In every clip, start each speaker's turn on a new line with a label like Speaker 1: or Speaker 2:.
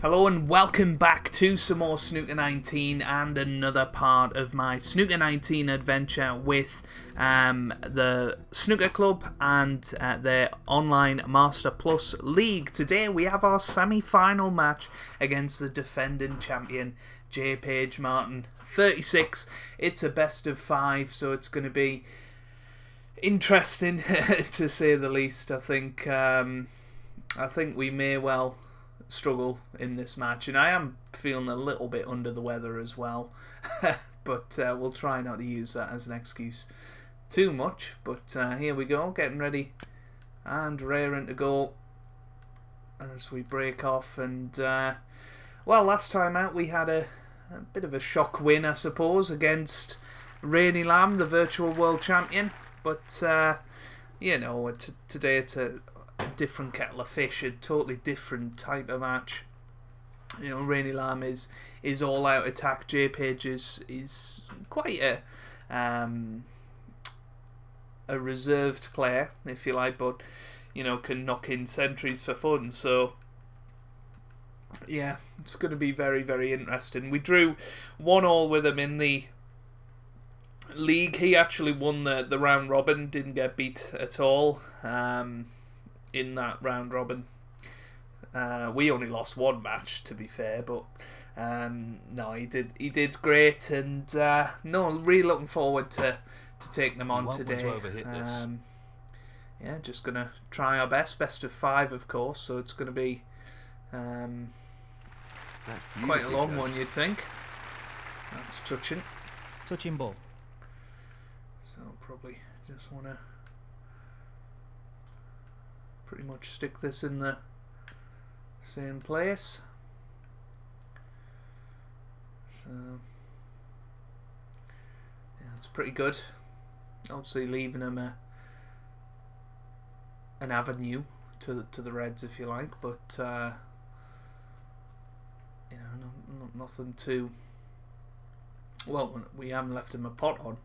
Speaker 1: Hello and welcome back to some more Snooker 19 and another part of my Snooker 19 adventure with the Snooker Club and their online Master Plus League. Today we have our semi-final match against the defending champion JPageMartin36. It's a best of 5, so it's going to be interesting to say the least. I think we may well struggle in this match, and I am feeling a little bit under the weather as well. But we'll try not to use that as an excuse too much. But here we go, getting ready and raring to go as we break off. And well, last time out we had a bit of a shock win, I suppose, against Rainy Lamb, the virtual world champion. But you know, today it's a different kettle of fish, a totally different type of match. You know, Rainy Lamb is all out attack. JPage is quite a reserved player, if you like, but you know, can knock in centuries for fun. So yeah, it's going to be very, very interesting. We drew 1-1 with him in the league. He actually won the round robin, didn't get beat at all in that round robin. We only lost one match, to be fair, but no, he did great, and no, really looking forward to taking them on today. Yeah, just gonna try our best of 5, of course, so it's gonna be quite a long one, you'd think. That's touching
Speaker 2: ball.
Speaker 1: So probably just want to pretty much stick this in the same place. So yeah, it's pretty good. Obviously leaving them an avenue to the reds, if you like, but you know, nothing too well. We haven't left him a pot on,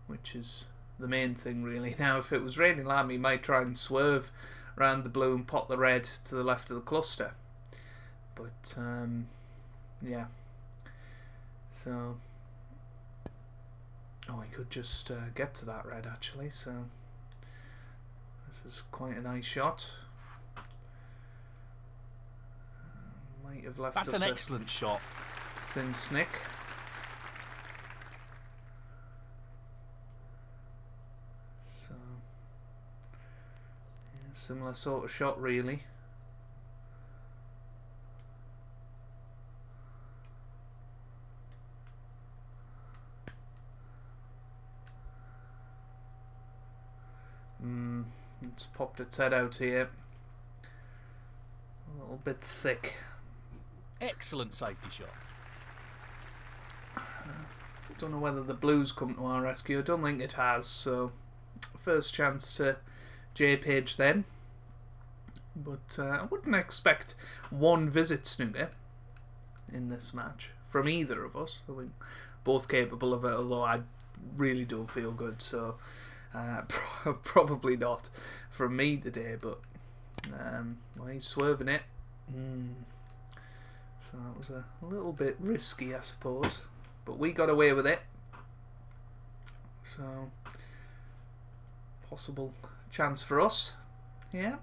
Speaker 1: which is the main thing really. Now if it was Raining Lamb, he might try and swerve around the blue and pot the red to the left of the cluster, but yeah, so he could just get to that red actually, so this is quite a nice shot. Might have left
Speaker 2: That's
Speaker 1: us
Speaker 2: an excellent shot.
Speaker 1: Thin snick. So yeah, similar sort of shot really. It's popped its head out here. A little bit thick.
Speaker 2: Excellent safety shot.
Speaker 1: Don't know whether the blues come to our rescue. I don't think it has. So first chance to JPage then. But I wouldn't expect one visit snooker in this match from either of us. I think both capable of it, although I really don't feel good. So probably not from me today, but well, he's swerving it. So that was a little bit risky, I suppose, but we got away with it. So possible chance for us. Yeah,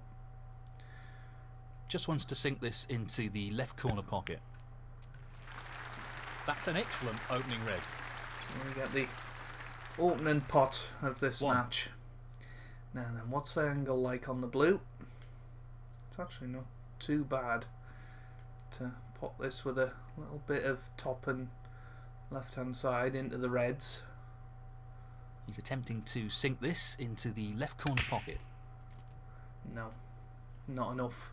Speaker 2: just wants to sink this into the left corner pocket. That's an excellent opening red.
Speaker 1: So we get the opening pot of this match. Now then, what's the angle like on the blue? It's actually not too bad to pop this with a little bit of top and left hand side into the reds.
Speaker 2: He's attempting to sink this into the left corner pocket.
Speaker 1: No, not enough.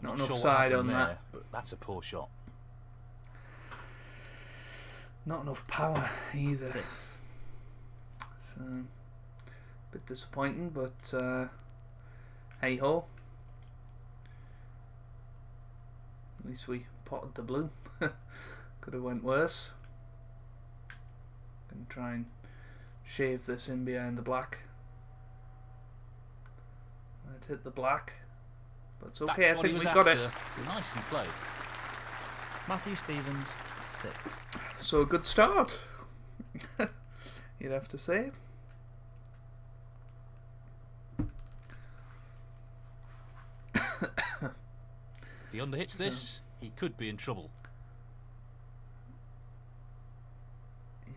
Speaker 1: Not
Speaker 2: sure
Speaker 1: enough side on
Speaker 2: there,
Speaker 1: that.
Speaker 2: But that's a poor shot.
Speaker 1: Not enough power either.
Speaker 2: 6.
Speaker 1: So a bit disappointing, but hey ho. At least we potted the blue. Could have went worse. Gonna try and shave this in behind the black. I'd hit the black, but it's okay. I think we got it.
Speaker 2: Nicely played.
Speaker 3: Matthew Stevens, 6.
Speaker 1: So a good start, you'd have to say.
Speaker 2: If he underhits this, he could be in trouble.
Speaker 1: Yeah.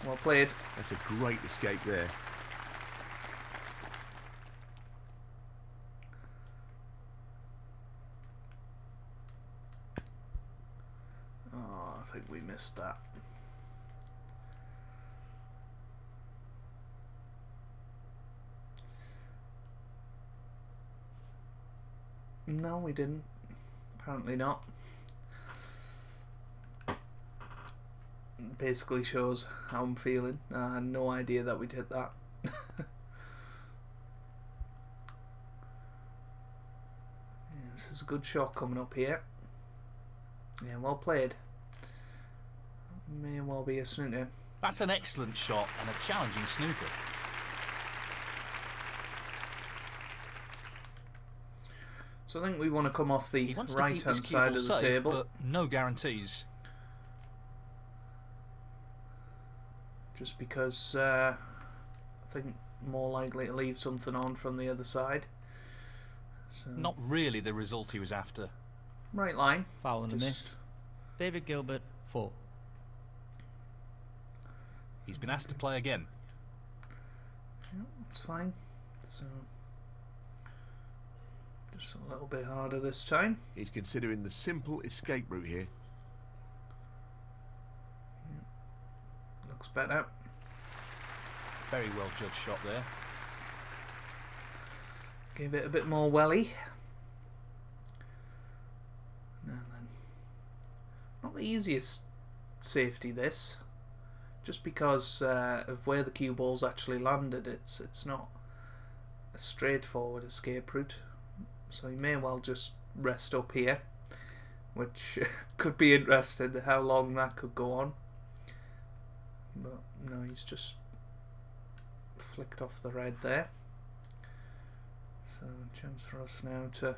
Speaker 1: Well played.
Speaker 4: That's a great escape there.
Speaker 1: Oh, I think we missed that. No, we didn't. Apparently not. Basically shows how I'm feeling. I had no idea that we'd hit that. Yeah, this is a good shot coming up here. Yeah, well played. May well be a snooker.
Speaker 2: That's an excellent shot and a challenging snooker.
Speaker 1: So I think we want to come off the
Speaker 2: He wants to keep
Speaker 1: right-hand
Speaker 2: this
Speaker 1: side
Speaker 2: cue
Speaker 1: of the
Speaker 2: safe,
Speaker 1: table.
Speaker 2: but no guarantees.
Speaker 1: Just because I think more likely to leave something on from the other side. So,
Speaker 2: Not really the result he was after.
Speaker 1: right line.
Speaker 3: Foul and a
Speaker 1: Just-
Speaker 3: miss. David Gilbert, 4.
Speaker 2: He's been asked to play again.
Speaker 1: Yeah, it's fine. So just a little bit harder this time.
Speaker 4: He's considering the simple escape route here.
Speaker 1: Looks better.
Speaker 2: Very well judged shot there.
Speaker 1: Give it a bit more welly. And then, not the easiest safety this, just because of where the cue ball's actually landed. It's not a straightforward escape route, so you may well just rest up here, which could be interesting how long that could go on. But no, he's just flicked off the red there. So chance for us now to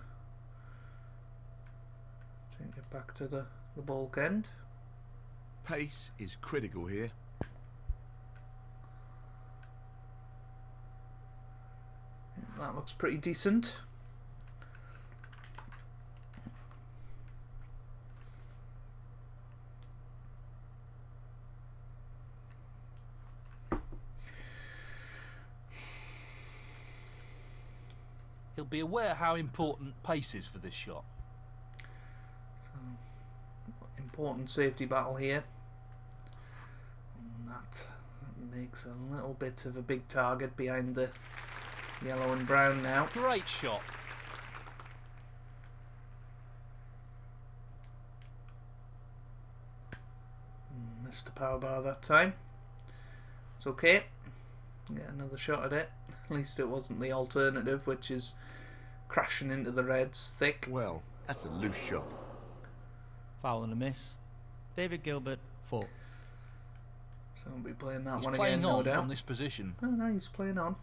Speaker 1: take it back to the bulk end.
Speaker 4: Pace is critical here.
Speaker 1: That looks pretty decent.
Speaker 2: He'll be aware how important pace is for this shot.
Speaker 1: So, important safety battle here. And that makes a little bit of a big target behind the yellow and brown now.
Speaker 2: Great shot.
Speaker 1: Missed the power bar that time. It's okay. Get another shot at it. At least it wasn't the alternative, which is crashing into the reds thick.
Speaker 4: Well, that's a loose shot.
Speaker 3: Foul and a miss. David Gilbert, 4.
Speaker 1: So I'll be playing that
Speaker 2: He's
Speaker 1: one
Speaker 2: playing
Speaker 1: again, no
Speaker 2: on
Speaker 1: doubt.
Speaker 2: from this position.
Speaker 1: Oh no, he's playing on.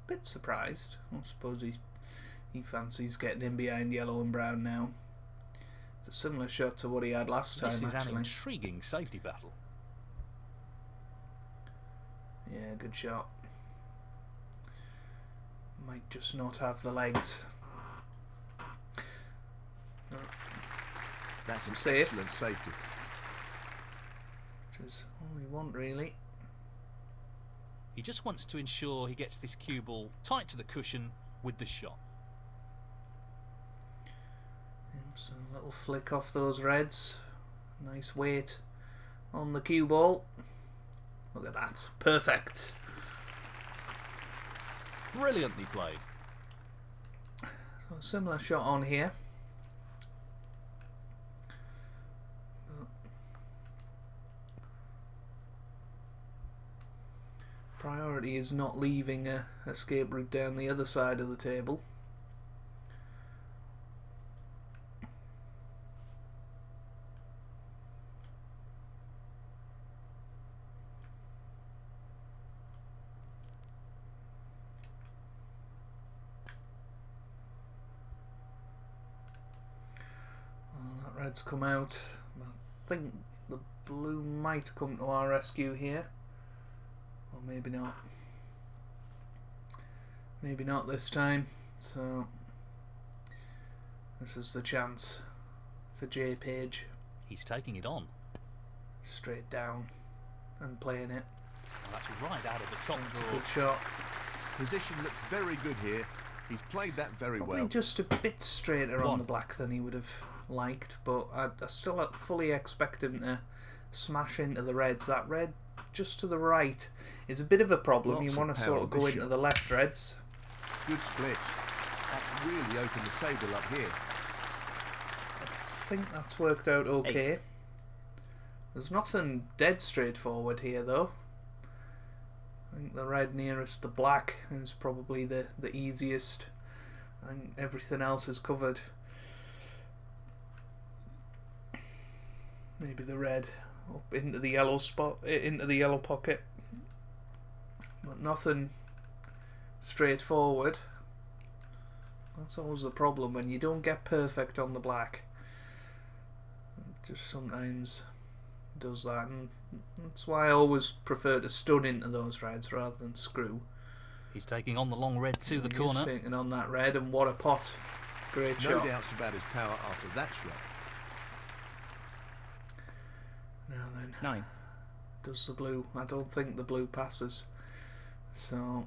Speaker 1: Bit surprised. I suppose he fancies getting in behind yellow and brown now. It's a similar shot to what he had last time,
Speaker 2: This is
Speaker 1: actually.
Speaker 2: an intriguing safety battle.
Speaker 1: Yeah, good shot. Might just not have the legs.
Speaker 4: That's an
Speaker 1: Safe.
Speaker 4: excellent safety.
Speaker 1: Which is all we want, really.
Speaker 2: He just wants to ensure he gets this cue ball tight to the cushion with the shot.
Speaker 1: So a little flick off those reds. Nice weight on the cue ball. Look at that. Perfect.
Speaker 2: Brilliantly played.
Speaker 1: So a similar shot on here. Priority is not leaving a escape route down the other side of the table. red's come out. I think the blue might come to our rescue here. Or maybe not. Maybe not this time. So this is the chance for JPage.
Speaker 2: He's taking it on.
Speaker 1: Straight down and playing it.
Speaker 2: Well, that's right out of the top
Speaker 1: That's a
Speaker 2: draw.
Speaker 1: good shot.
Speaker 4: Position looks very good here. He's played that very
Speaker 1: Probably
Speaker 4: well.
Speaker 1: just a bit straighter on
Speaker 2: One.
Speaker 1: the black than he would have liked, but I still fully expect him to smash into the reds. That red just to the right is a bit of a problem.
Speaker 4: Lots
Speaker 1: You
Speaker 4: of
Speaker 1: want to
Speaker 4: power
Speaker 1: sort
Speaker 4: on
Speaker 1: of go
Speaker 4: this
Speaker 1: into
Speaker 4: shot.
Speaker 1: the left reds.
Speaker 4: Good split. That's really opened the table up here.
Speaker 1: I think that's worked out okay.
Speaker 3: 8.
Speaker 1: There's nothing dead straightforward here though. I think the red nearest the black is probably the easiest. I think everything else is covered. Maybe the red up into the yellow spot, into the yellow pocket. But nothing straightforward. That's always the problem when you don't get perfect on the black. It just sometimes does that, and that's why I always prefer to stud into those reds rather than screw.
Speaker 2: He's taking on the long red to the
Speaker 1: He's
Speaker 2: corner.
Speaker 1: taking on that red, and what a pot. Great
Speaker 4: No
Speaker 1: shot.
Speaker 4: doubts about his power after that shot.
Speaker 1: Now then,
Speaker 3: 9.
Speaker 1: does the blue? I don't think the blue passes. So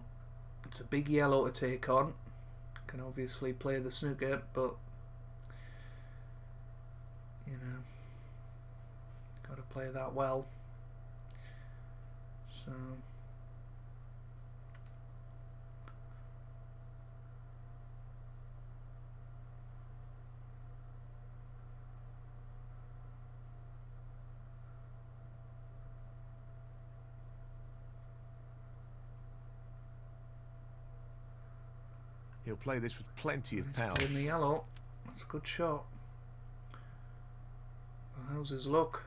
Speaker 1: it's a big yellow to take on. Can obviously play the snooker, but you know, got to play that well. So
Speaker 4: He'll play this with plenty of
Speaker 1: he's
Speaker 4: power.
Speaker 1: in the yellow. That's a good shot. Well, how's his luck?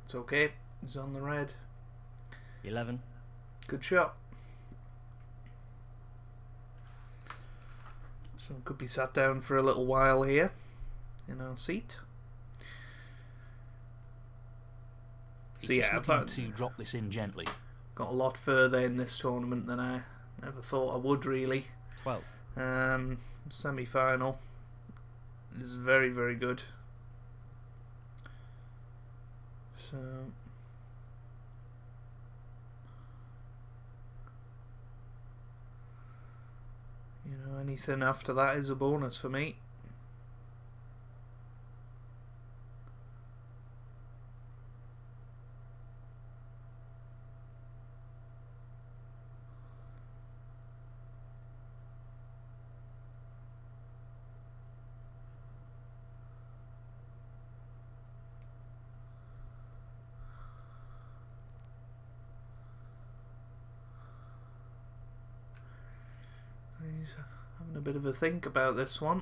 Speaker 1: It's okay. He's on the red.
Speaker 3: 11.
Speaker 1: Good shot. So could be sat down for a little while here in our seat.
Speaker 2: He's
Speaker 1: So
Speaker 2: just
Speaker 1: yeah, I've
Speaker 2: looking to drop this in gently.
Speaker 1: got a lot further in this tournament than I ever thought I would really.
Speaker 3: 12.
Speaker 1: Semi-final is very, very good. So you know, anything after that is a bonus for me. He's having a bit of a think about this one.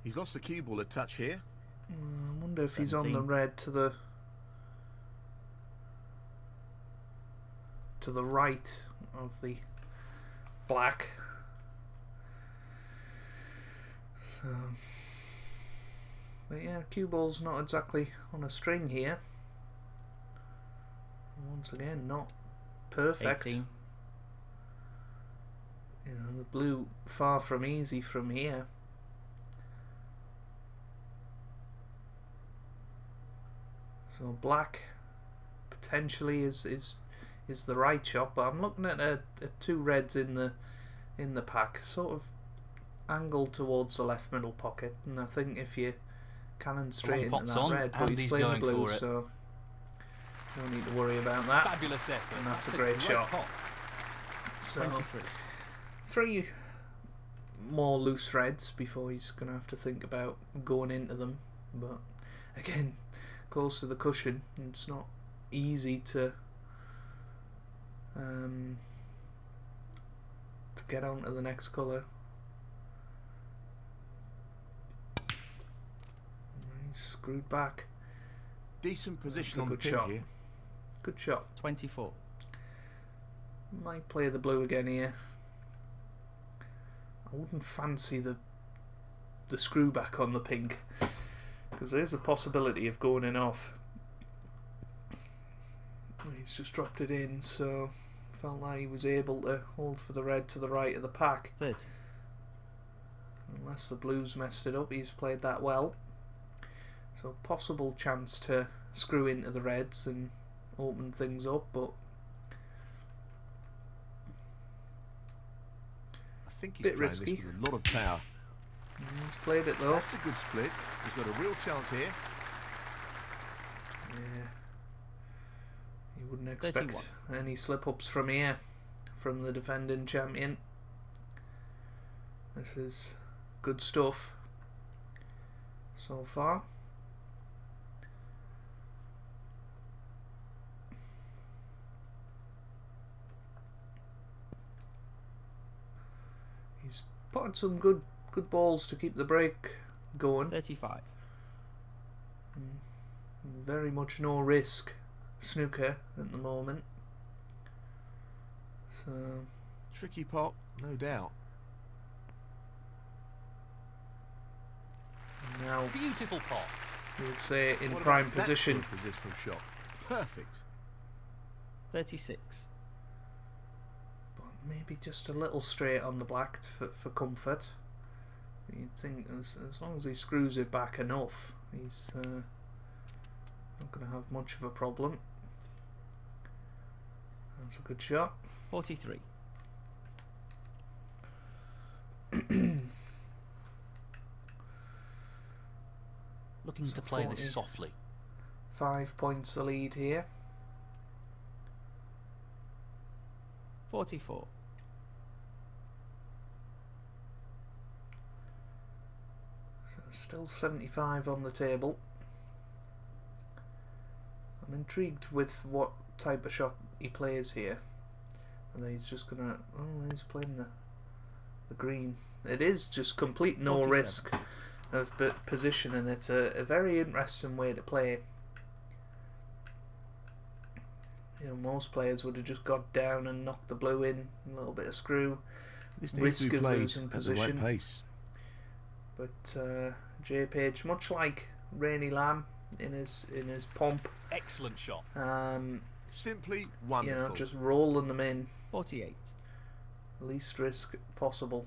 Speaker 4: He's lost the cue ball a touch here.
Speaker 1: I wonder if he's on the
Speaker 3: 17.
Speaker 1: red to the right of the black. So, but yeah, cue ball's not exactly on a string here. Once again, not perfect.
Speaker 3: 18.
Speaker 1: You know, the blue far from easy from here. So black potentially is the right shot, but I'm looking at two reds in the pack, sort of angled towards the left middle pocket, and I think if you cannon straight into
Speaker 2: pot's
Speaker 1: that
Speaker 2: on,
Speaker 1: red, but
Speaker 2: and
Speaker 1: he's
Speaker 2: he's
Speaker 1: playing the
Speaker 2: going
Speaker 1: blue,
Speaker 2: for it.
Speaker 1: so no need to worry about that.
Speaker 2: Fabulous effort.
Speaker 1: And that's a great shot.
Speaker 2: pot.
Speaker 1: So
Speaker 3: 23.
Speaker 1: 3 more loose reds before he's going to have to think about going into them, but again, close to the cushion, it's not easy to get on to the next colour. He's screwed back.
Speaker 4: Decent position
Speaker 1: a
Speaker 4: on
Speaker 1: good
Speaker 4: pin
Speaker 1: shot.
Speaker 4: here.
Speaker 1: Good shot.
Speaker 3: 24.
Speaker 1: Might play the blue again here. I wouldn't fancy the screw back on the pink, because there's a possibility of going in off. He's just dropped it in, so felt like he was able to hold for the red to the right of the pack.
Speaker 3: 30.
Speaker 1: Unless the blues messed it up, he's played that well. So possible chance to screw into the reds and open things up, but
Speaker 4: I think he's
Speaker 1: bit
Speaker 4: playing
Speaker 1: risky.
Speaker 4: this with a lot of power.
Speaker 1: He's played it though.
Speaker 4: That's a good split. He's got a real chance here.
Speaker 1: Yeah. You wouldn't expect
Speaker 3: 31.
Speaker 1: any slip-ups from here, from the defending champion. This is good stuff so far. He's putting some good balls to keep the break going.
Speaker 3: 35.
Speaker 1: Very much no risk snooker at the moment. So
Speaker 4: Tricky pot, no doubt.
Speaker 1: now
Speaker 2: Beautiful pot.
Speaker 1: you would say in
Speaker 4: What
Speaker 1: prime
Speaker 4: about that
Speaker 1: position.
Speaker 4: sort of positional shot? Perfect.
Speaker 3: 36.
Speaker 1: But maybe just a little straight on the black for comfort. You'd think as long as he screws it back enough, he's not going to have much of a problem. That's a good shot.
Speaker 3: 43.
Speaker 2: Looking
Speaker 1: So
Speaker 2: to play
Speaker 1: 40.
Speaker 2: this softly.
Speaker 1: 5 points the lead here.
Speaker 3: 44.
Speaker 1: So still 75 on the table. I'm intrigued with what type of shot he plays here. And then he's just gonna... oh, he's playing the green. It is just complete no
Speaker 3: 47.
Speaker 1: risk of positioning. It's a very interesting way to play. You know, most players would have just got down and knocked the blue in, a little bit of screw,
Speaker 4: This needs
Speaker 1: risk
Speaker 4: to be
Speaker 1: of
Speaker 4: played
Speaker 1: losing
Speaker 4: at the right
Speaker 1: position.
Speaker 4: pace.
Speaker 1: But JPage, much like Rainy Lamb in his pomp,
Speaker 2: Excellent shot.
Speaker 4: Simply
Speaker 1: you
Speaker 4: wonderful.
Speaker 1: know, just rolling them in,
Speaker 3: 48.
Speaker 1: least risk possible.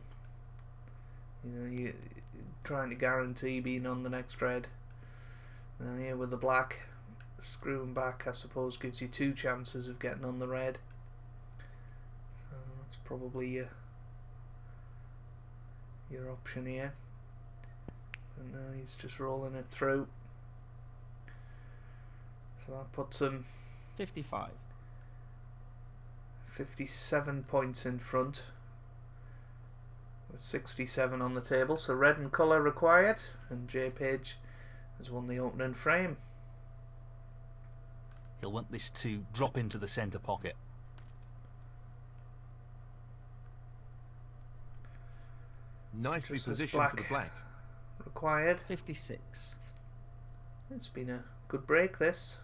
Speaker 1: You know, you trying to guarantee being on the next red. Now here with the black, screwing back I suppose gives you 2 chances of getting on the red. So that's probably your option here. And now he's just rolling it through. So that puts him
Speaker 3: 55.
Speaker 1: 57 points in front, with 67 on the table. So red and colour required, and JPage has won the opening frame.
Speaker 2: He'll want this to drop into the centre pocket.
Speaker 4: Nicely
Speaker 1: Just as
Speaker 4: positioned for the black.
Speaker 1: Required.
Speaker 3: 56.
Speaker 1: It's been a good break, this.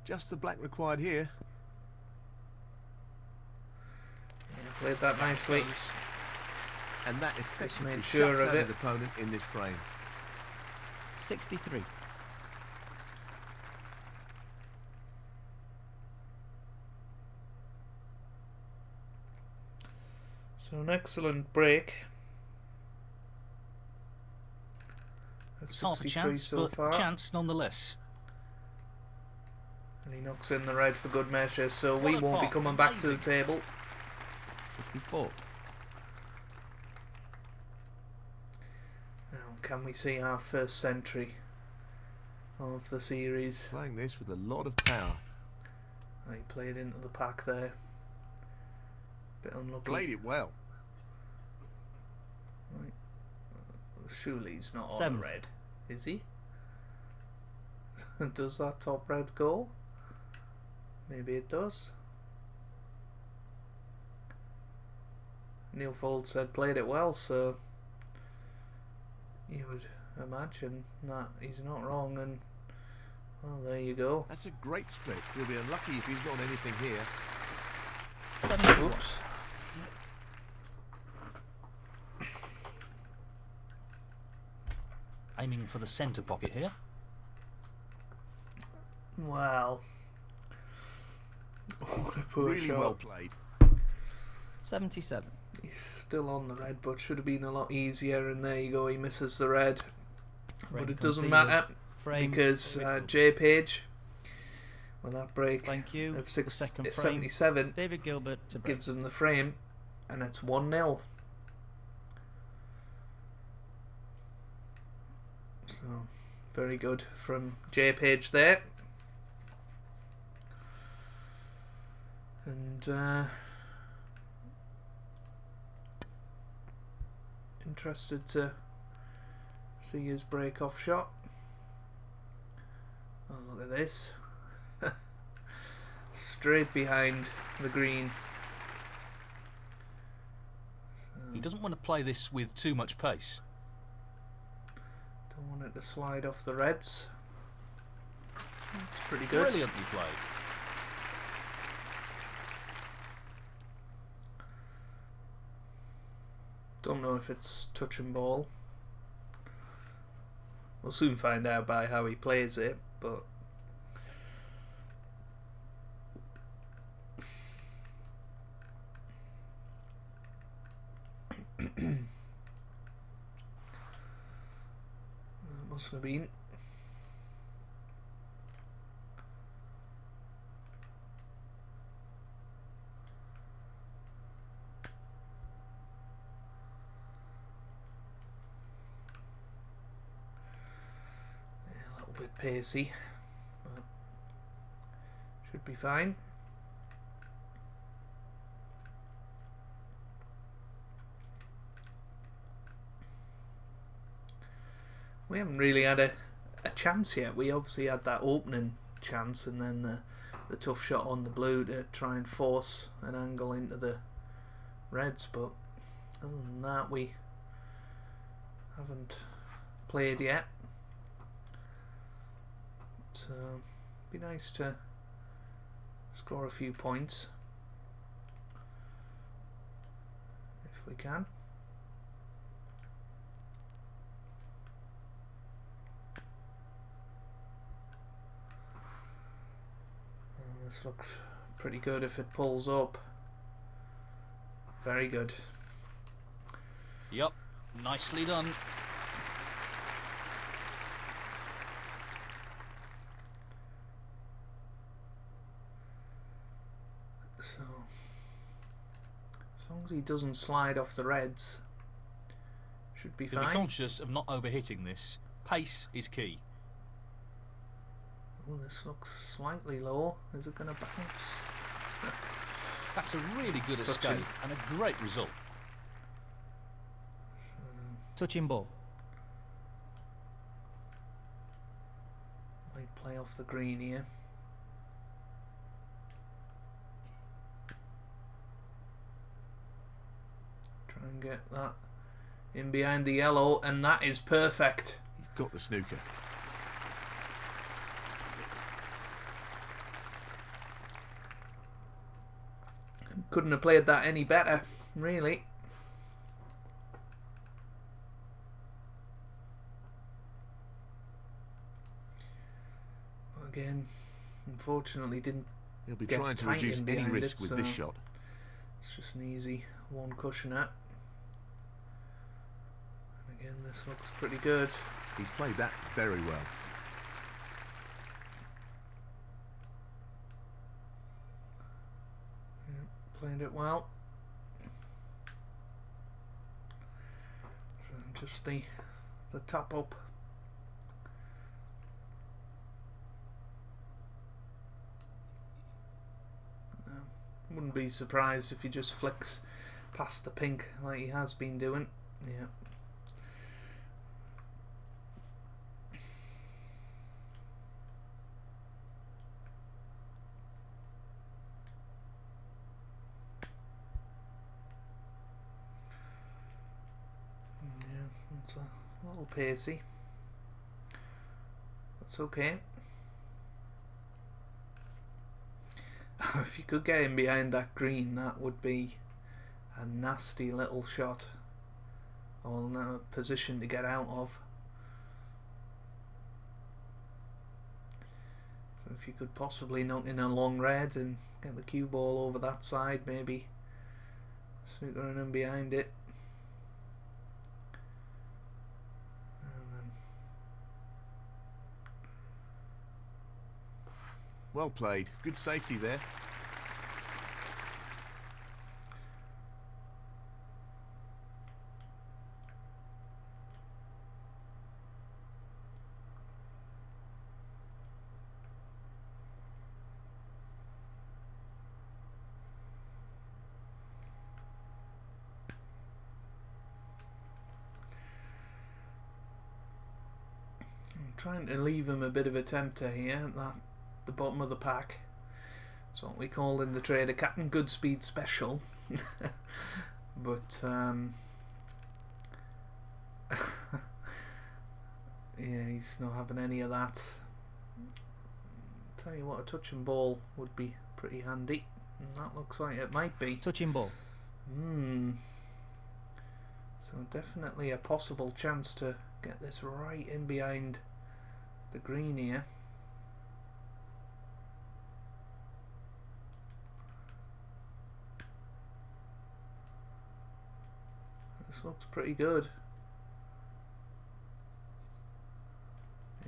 Speaker 4: Just the black required here.
Speaker 1: Yeah, played that nicely.
Speaker 4: And that effectively
Speaker 1: made sure
Speaker 4: shuts
Speaker 1: of
Speaker 4: out
Speaker 1: it.
Speaker 4: his opponent in this frame.
Speaker 3: 63.
Speaker 1: So an excellent break. Of
Speaker 2: It's half a
Speaker 1: 63
Speaker 2: chance,
Speaker 1: so
Speaker 2: but
Speaker 1: far.
Speaker 2: chance nonetheless.
Speaker 1: And he knocks in the red for good measure, so we
Speaker 2: What a
Speaker 1: won't be
Speaker 2: pot.
Speaker 1: coming back to the
Speaker 2: Amazing.
Speaker 1: table.
Speaker 3: 64.
Speaker 1: Now, can we see our first century of the series?
Speaker 4: Playing this with a lot of power.
Speaker 1: He played into the pack there. Bit unlucky.
Speaker 4: Played it well.
Speaker 1: Right. Surely he's not on
Speaker 3: 70.
Speaker 1: red, is he? Does that top red go? Maybe it does. Neil Fold said played it well, so you would imagine that he's not wrong, and well, there you go.
Speaker 4: That's a great split. He'll be unlucky if he's not on anything here.
Speaker 1: Oops.
Speaker 2: Aiming for the centre pocket here.
Speaker 1: Well, what a poor
Speaker 4: Really
Speaker 1: shot.
Speaker 4: well played.
Speaker 3: 77.
Speaker 1: He's still on the red, but should have been a lot easier, and there you go, he misses the red.
Speaker 3: Frame
Speaker 1: But it doesn't
Speaker 3: conceded.
Speaker 1: matter,
Speaker 3: Frame.
Speaker 1: because JPage, with that break
Speaker 3: Thank you.
Speaker 1: of
Speaker 3: The second frame.
Speaker 1: 77,
Speaker 3: David Gilbert to break.
Speaker 1: gives him the frame, and it's 1-0. So, very good from JPage there. And interested to see his break-off shot. Oh, look at this. Straight behind the green.
Speaker 2: He doesn't want to play this with too much pace.
Speaker 1: Don't want it to slide off the reds. That's pretty good.
Speaker 2: Brilliantly played.
Speaker 1: Don't know if it's touch and ball. We'll soon find out by how he plays it, but it must have been. A bit pacey, but should be fine. We haven't really had a chance yet. We obviously had that opening chance, and then the tough shot on the blue to try and force an angle into the reds, but other than that we haven't played yet. So be nice to score a few points if we can. This looks pretty good if it pulls up. Very good.
Speaker 2: Yup, nicely done.
Speaker 1: So, as long as he doesn't slide off the reds, should be
Speaker 2: Be
Speaker 1: fine.
Speaker 2: conscious of not overhitting this. Pace is key.
Speaker 1: Oh, this looks slightly low. Is it going to bounce?
Speaker 2: That's a really good
Speaker 1: It's
Speaker 2: escape
Speaker 1: touching.
Speaker 2: and a great result.
Speaker 3: Touching ball.
Speaker 1: Might play off the green here. Try and get that in behind the yellow, and that is perfect.
Speaker 4: He's got the snooker.
Speaker 1: Couldn't have played that any better, really. Again, unfortunately didn't
Speaker 4: He'll be
Speaker 1: get
Speaker 4: trying to
Speaker 1: tight
Speaker 4: reduce
Speaker 1: in
Speaker 4: any
Speaker 1: behind
Speaker 4: risk
Speaker 1: it,
Speaker 4: with
Speaker 1: so
Speaker 4: this shot.
Speaker 1: it's just an easy one cushion up. And again, this looks pretty good.
Speaker 4: He's played that very well.
Speaker 1: Played it well. So just the top up. Wouldn't be surprised if he just flicks past the pink like he has been doing. Yeah. It's a little pacey. That's okay. If you could get in behind that green, that would be a nasty little shot, or no position to get out of. So if you could possibly knock in a long red and get the cue ball over that side, maybe snookering in behind it.
Speaker 4: Well played. Good safety there.
Speaker 1: I'm trying to leave him a bit of a tempter here. That the bottom of the pack. It's what we call in the trade a CaptainGoodspeed special. But yeah, he's not having any of that. Tell you what, a touching ball would be pretty handy, and that looks like it might be.
Speaker 3: Touching ball.
Speaker 1: So definitely a possible chance to get this right in behind the green here. This looks pretty good.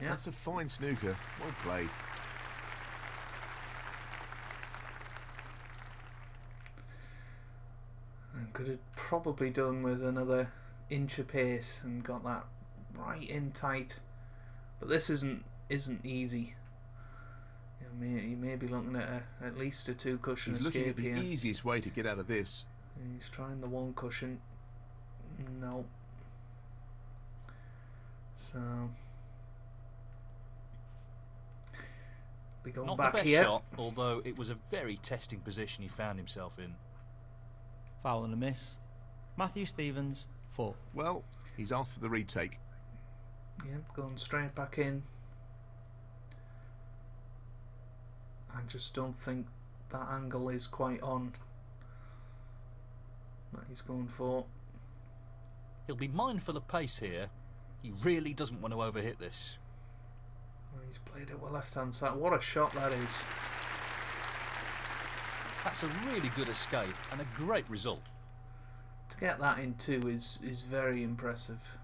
Speaker 1: Yeah.
Speaker 4: That's a fine snooker. Well played.
Speaker 1: And could have probably done with another inch of pace and got that right in tight. But this isn't easy. You may be looking at at least a 2 cushion
Speaker 4: He's
Speaker 1: escape
Speaker 4: looking at the
Speaker 1: here.
Speaker 4: easiest way to get out of this.
Speaker 1: He's trying the 1 cushion. No. So be going
Speaker 2: Not
Speaker 1: back
Speaker 2: the best
Speaker 1: here.
Speaker 2: shot, although it was a very testing position he found himself in.
Speaker 3: Foul and a miss. Matthew Stevens, 4.
Speaker 4: Well, he's asked for the retake.
Speaker 1: Yep, going straight back in. I just don't think that angle is quite on that he's going for.
Speaker 2: He'll be mindful of pace here. He really doesn't want to overhit this.
Speaker 1: Well, he's played it with left hand side. What a shot that is.
Speaker 2: That's a really good escape and a great result.
Speaker 1: To get that in 2 is very impressive.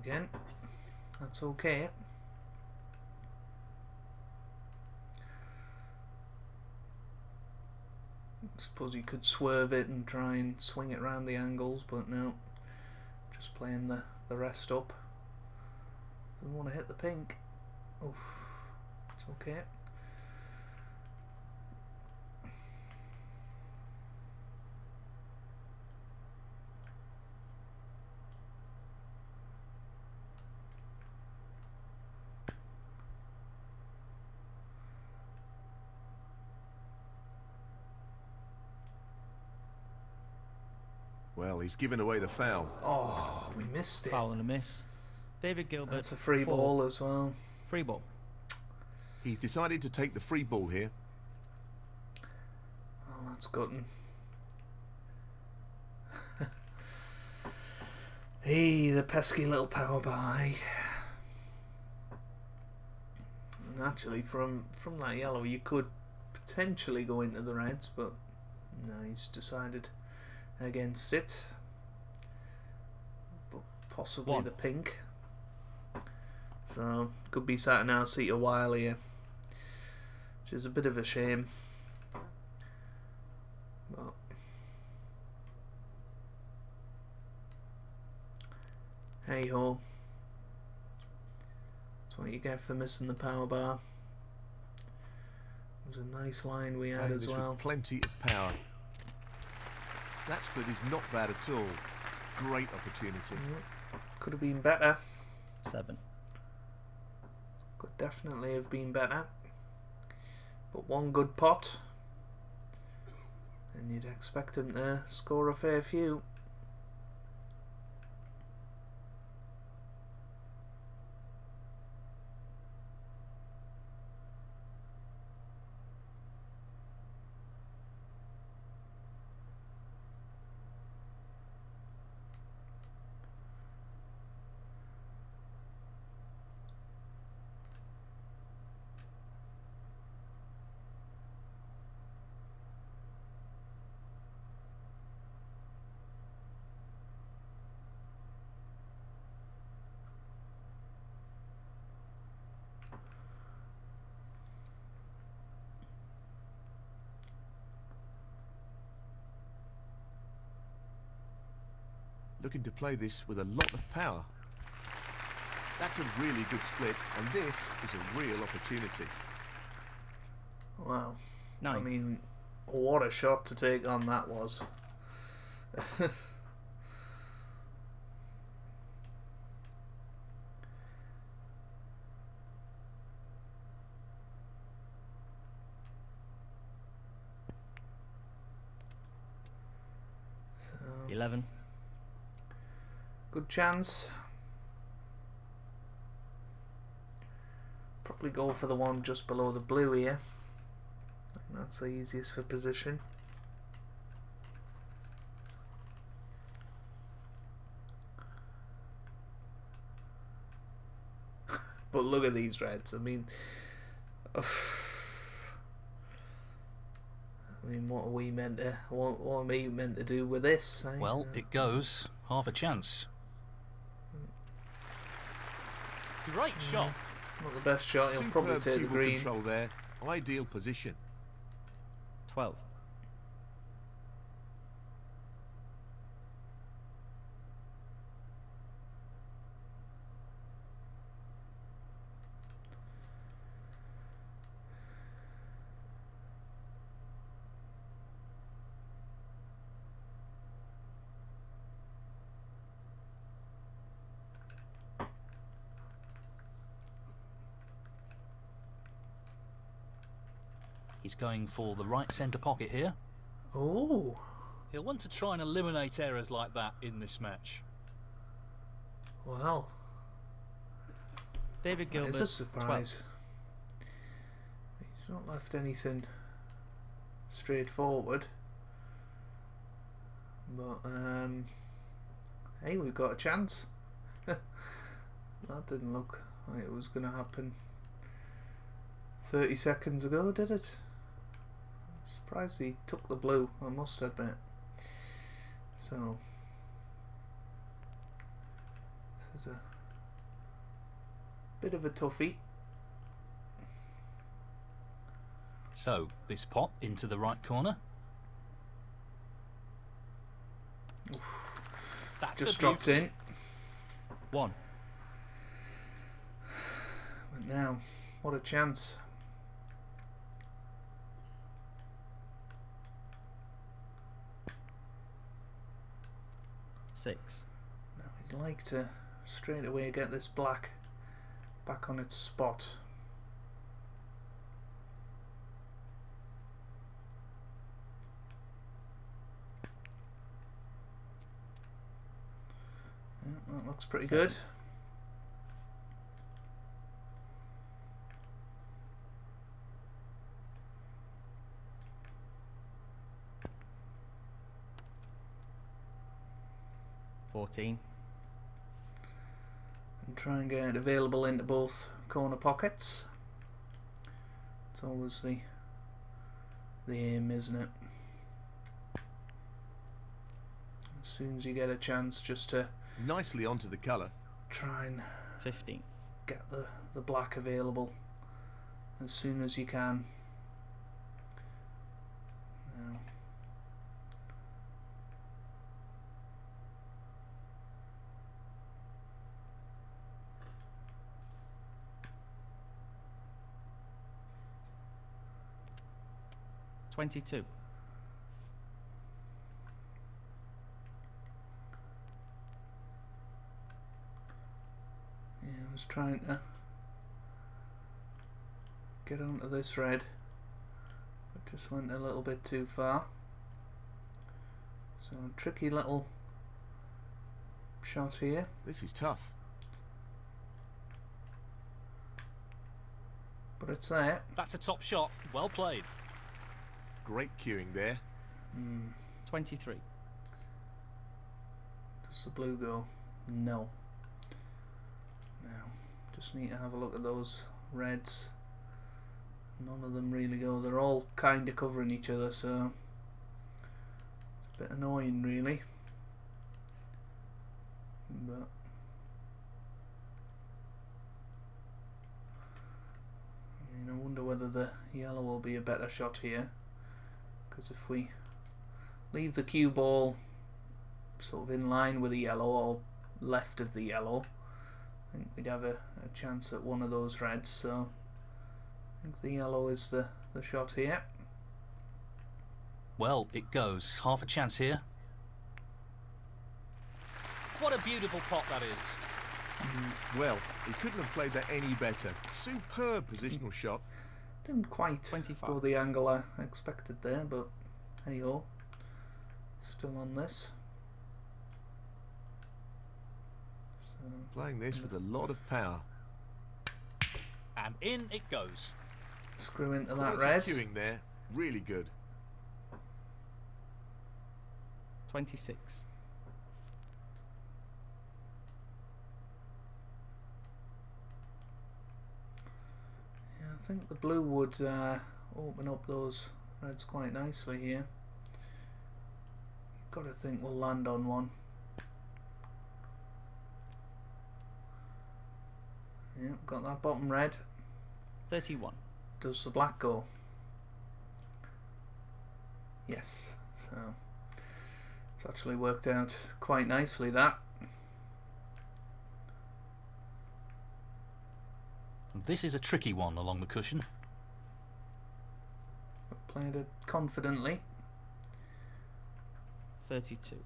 Speaker 1: Again, that's okay. I suppose you could swerve it and try and swing it around the angles, but no, just playing the rest up. Doesn't want to hit the pink. Oof, it's okay.
Speaker 4: Well, he's given away the foul.
Speaker 1: Oh, we missed it.
Speaker 3: Foul and a miss. David Gilbert.
Speaker 1: That's a free
Speaker 3: 4.
Speaker 1: ball as well.
Speaker 3: Free ball.
Speaker 4: He's decided to take the free ball here.
Speaker 1: Well, that's gutting. Hey, the pesky little power by. And actually, from that yellow, you could potentially go into the reds, but no, he's decided against it. But possibly
Speaker 3: 1.
Speaker 1: the pink. So could be sat in our seat a while here, which is a bit of a shame. But hey ho. That's what you get for missing the power bar. It was a nice line we had as well.
Speaker 4: Was plenty of power. That split is not bad at all. Great opportunity.
Speaker 1: Could have been better.
Speaker 3: 7.
Speaker 1: Could definitely have been better. But one good pot, and you'd expect him to score a fair few.
Speaker 4: Looking to play this with a lot of power. That's a really good split, and this is a real opportunity.
Speaker 1: Wow.
Speaker 3: 9.
Speaker 1: I mean, what a shot to take on that was. So,
Speaker 3: 11.
Speaker 1: good chance. Probably go for the one just below the blue here. I think that's the easiest for position. But look at these reds. I mean, what are we meant to? What are we meant to do with this?
Speaker 2: Well, it goes. Half a chance. Great shot.
Speaker 1: Not the best shot. He'll probably take the
Speaker 4: Superb
Speaker 1: green.
Speaker 4: control there. Ideal position.
Speaker 3: 12.
Speaker 2: He's going for the right centre pocket here.
Speaker 1: Oh,
Speaker 2: He'll want to try and eliminate errors like that in this match.
Speaker 1: well,
Speaker 3: David Gilbert.
Speaker 1: it's a surprise.
Speaker 3: 12.
Speaker 1: He's not left anything straightforward. But hey, we've got a chance. That didn't look like it was going to happen 30 seconds ago, did it? Surprised he took the blue, I must admit. So this is a bit of a toughie.
Speaker 2: So, this pot into the right corner. That's
Speaker 1: Just
Speaker 2: a
Speaker 1: dropped
Speaker 2: beauty.
Speaker 1: in.
Speaker 3: 1.
Speaker 1: But now, what a chance.
Speaker 3: Six.
Speaker 1: Now he'd like to straight away get this black back on its spot. Yeah, that looks pretty
Speaker 3: 7.
Speaker 1: good.
Speaker 3: $14.
Speaker 1: And try and get it available into both corner pockets. It's always the aim, isn't it? As soon as you get a chance, just to
Speaker 4: Nicely onto the colour.
Speaker 1: try and
Speaker 3: 15.
Speaker 1: get the black available as soon as you can. Now,
Speaker 3: 22.
Speaker 1: Yeah, I was trying to get onto this red, but just went a little bit too far. So tricky little shot here.
Speaker 4: This is tough.
Speaker 1: But it's there.
Speaker 2: That's a top shot. Well played.
Speaker 4: Great cueing there.
Speaker 3: 23.
Speaker 1: Does the blue go? No. Now, just need to have a look at those reds. None of them really go. They're all kind of covering each other, so it's a bit annoying, really. But I wonder whether the yellow will be a better shot here, because if we leave the cue ball sort of in line with the yellow or left of the yellow, I think we'd have a chance at one of those reds. So I think the yellow is the shot here.
Speaker 2: Well, it goes. Half a chance here. What a beautiful pot that is.
Speaker 4: Well, he couldn't have played that any better. Superb positional shot.
Speaker 1: Didn't quite
Speaker 3: 25.
Speaker 1: go the angle I expected there, but hey ho, still on this. So,
Speaker 4: Playing this with a lot of power.
Speaker 2: And in it goes.
Speaker 1: screw into that
Speaker 4: Quality
Speaker 1: red.
Speaker 4: cueing there. Really good.
Speaker 3: 26.
Speaker 1: Yeah, I think the blue would open up those reds quite nicely here. You've got to think we'll land on one. Yeah, got that bottom red.
Speaker 3: 31.
Speaker 1: Does the black go? Yes, so it's actually worked out quite nicely, that.
Speaker 2: This is a tricky one along the cushion.
Speaker 1: But played it confidently.
Speaker 3: 32.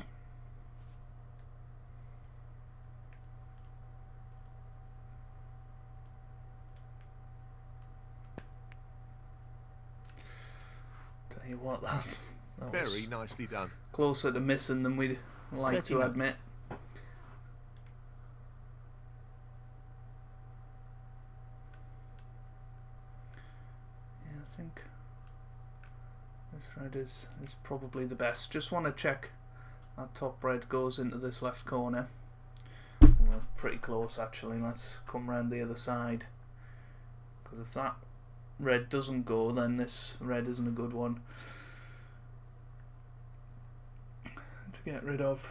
Speaker 1: Tell you what, that
Speaker 4: Very
Speaker 1: was
Speaker 4: nicely done.
Speaker 1: closer to missing than we'd like to
Speaker 3: 39.
Speaker 1: admit. Yeah, I think this red is probably the best. Just want to check that top red goes into this left corner. Well, pretty close actually. Let's come round the other side, because if that red doesn't go, then this red isn't a good one to get rid of.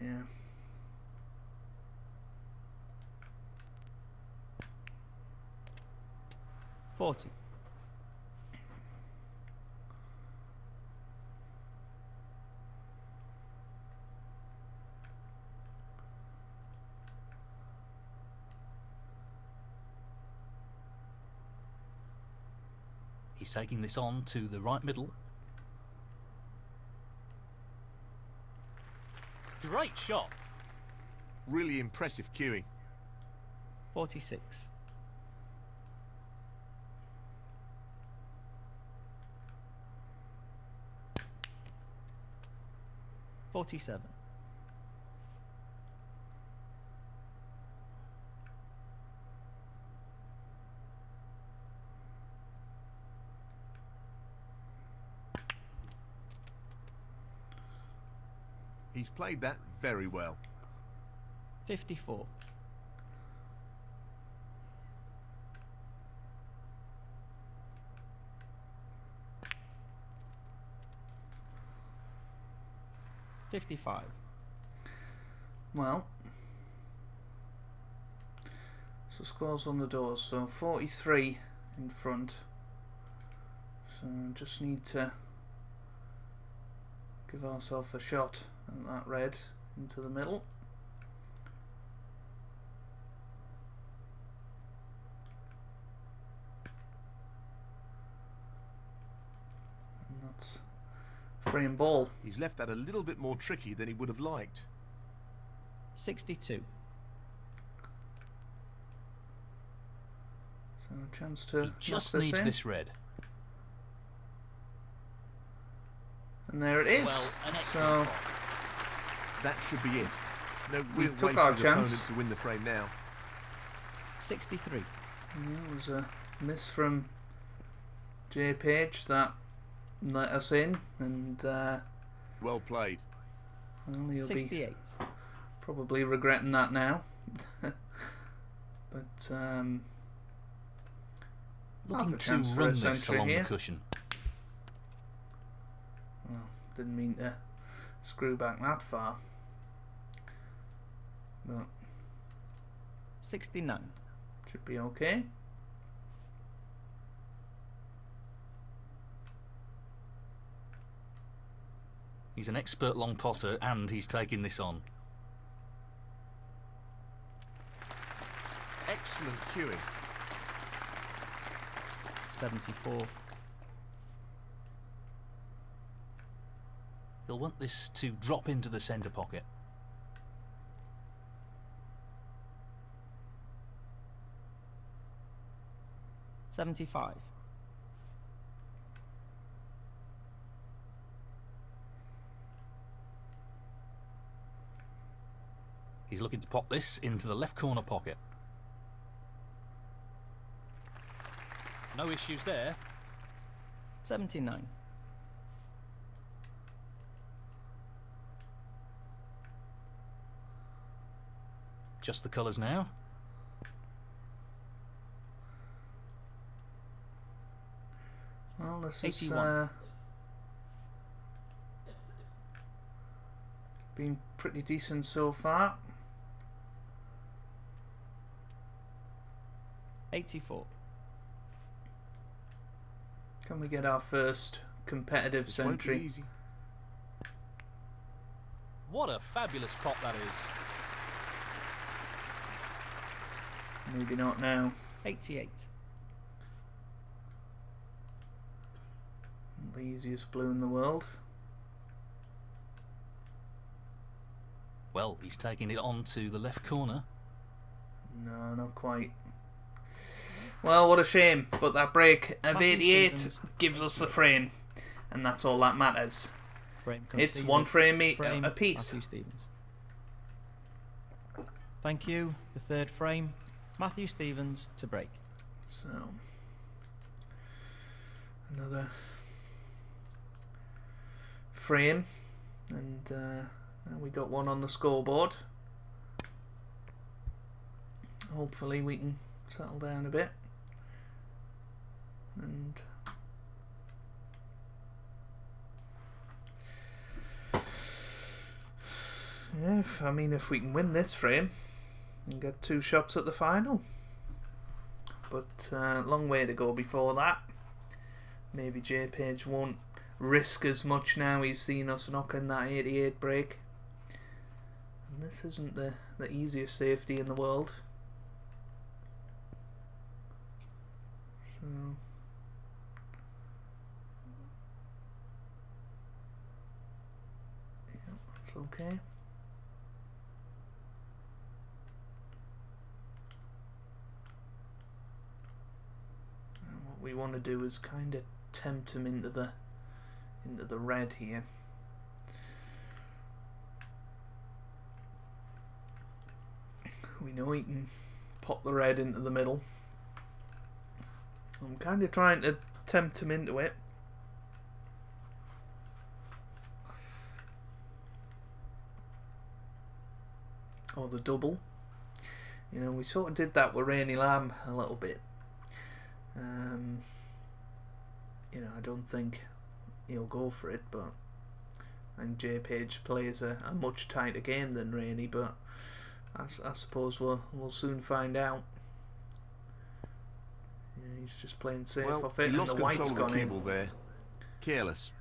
Speaker 1: Yeah.
Speaker 3: Forty.
Speaker 2: He's taking this on to the right middle. Great shot.
Speaker 4: Really impressive cueing.
Speaker 3: 46. 47.
Speaker 4: He's played that very well.
Speaker 3: 54. 55.
Speaker 1: Well, so scores on the doors. So 43 in front. So just need to give ourselves a shot And that red into the middle. And that's frame ball.
Speaker 4: He's left that a little bit more tricky than he would have liked.
Speaker 3: 62.
Speaker 1: So a chance to
Speaker 2: He just
Speaker 1: knock
Speaker 2: needs
Speaker 1: in.
Speaker 2: this red.
Speaker 1: And there it is.
Speaker 2: Well, an
Speaker 1: So
Speaker 2: excellent pot.
Speaker 4: That should be it. No
Speaker 1: We've
Speaker 4: real
Speaker 1: took
Speaker 4: way
Speaker 1: our
Speaker 4: for his
Speaker 1: chance.
Speaker 4: opponent to win the frame now.
Speaker 3: 63.
Speaker 1: yeah, it was a miss from JPage that let us in, and
Speaker 4: Well played.
Speaker 1: well, he'll be
Speaker 3: 68.
Speaker 1: probably regretting that now. But half
Speaker 2: Looking
Speaker 1: a
Speaker 2: to
Speaker 1: chance for
Speaker 2: run
Speaker 1: a
Speaker 2: this
Speaker 1: century
Speaker 2: along
Speaker 1: here.
Speaker 2: the cushion.
Speaker 1: Well, didn't mean to screw back that far. But
Speaker 3: 69.
Speaker 1: should be okay.
Speaker 2: He's an expert long potter and he's taking this on.
Speaker 4: Excellent cueing.
Speaker 3: 74.
Speaker 2: He'll want this to drop into the centre pocket.
Speaker 3: $75.
Speaker 2: He's looking to pop this into the left corner pocket. No issues there.
Speaker 3: 79.
Speaker 2: Just the colours now.
Speaker 1: Well, this is
Speaker 3: 81.
Speaker 1: been pretty decent so far.
Speaker 3: 84.
Speaker 1: Can we get our first competitive
Speaker 4: This won't be
Speaker 1: century?
Speaker 4: easy.
Speaker 2: What a fabulous pot that is.
Speaker 1: Maybe not now.
Speaker 3: 88.
Speaker 1: The easiest blue in the world.
Speaker 2: Well, he's taking it on to the left corner.
Speaker 1: No, not quite. Well, what a shame, but that break of
Speaker 3: Matthew
Speaker 1: 88
Speaker 3: Stevens.
Speaker 1: gives us the frame, and that's all that matters.
Speaker 3: Frame
Speaker 1: It's
Speaker 3: conceded.
Speaker 1: one frame
Speaker 3: Frame,
Speaker 1: a piece.
Speaker 3: Matthew Stevens. Thank you. The third frame. Matthew Stevens to break.
Speaker 1: So, another frame, and now we got one on the scoreboard. Hopefully we can settle down a bit. And yeah, if we can win this frame and get 2 shots at the final. But long way to go before that. Maybe JPage won't risk as much now he's seen us knocking that 88 break. And this isn't the easiest safety in the world. So yeah, that's okay. And what we want to do is kind of tempt him into the red here. We know he can pop the red into the middle. I'm kind of trying to tempt him into it. Or the double. You know, we sort of did that with Rainy Lamb a little bit. You know, I don't think he'll go for it, but I think JPage plays a much tighter game than Rainy, but I suppose we'll soon find out. Yeah, he's just playing safe
Speaker 4: Well,
Speaker 1: off it,
Speaker 4: he
Speaker 1: and
Speaker 4: lost
Speaker 1: the white's
Speaker 4: control of
Speaker 1: gone
Speaker 4: the
Speaker 1: in.
Speaker 4: cable there. Careless.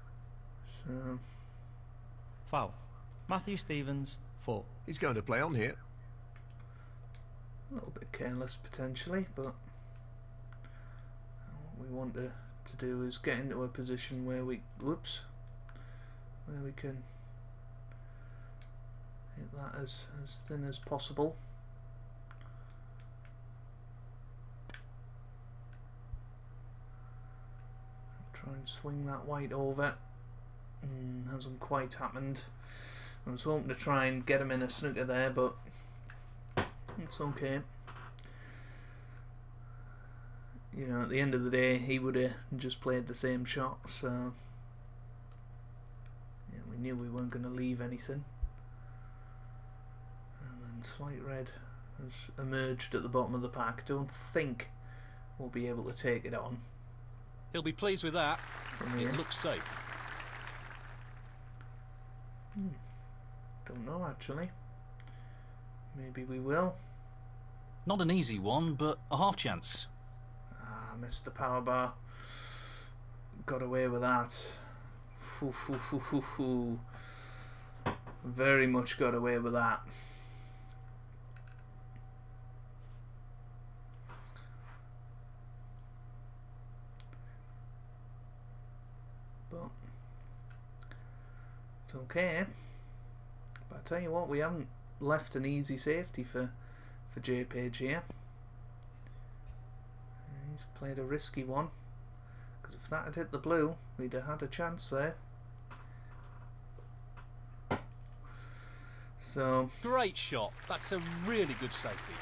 Speaker 1: So
Speaker 3: Foul. Matthew Stevens, 4.
Speaker 4: He's going to play on here.
Speaker 1: A little bit careless potentially, but what we want to do is get into a position where we where we can hit that as thin as possible. Try and swing that white over. Hasn't quite happened. I was hoping to try and get him in a snooker there, but it's okay. You know, at the end of the day, he would have just played the same shot, so yeah, we knew we weren't going to leave anything. And then slight red has emerged at the bottom of the pack. Don't think we'll be able to take it on.
Speaker 2: He'll be pleased with that.
Speaker 1: From here.
Speaker 2: It looks safe.
Speaker 1: Don't know actually. Maybe we will.
Speaker 2: Not an easy one, but a half chance.
Speaker 1: Missed the power bar. Got away with that. Very much got away with that. But it's okay. But I tell you what, we haven't left an easy safety for JPage here. He's played a risky one, because if that had hit the blue, we'd have had a chance there. So
Speaker 2: Great shot. That's a really good safety.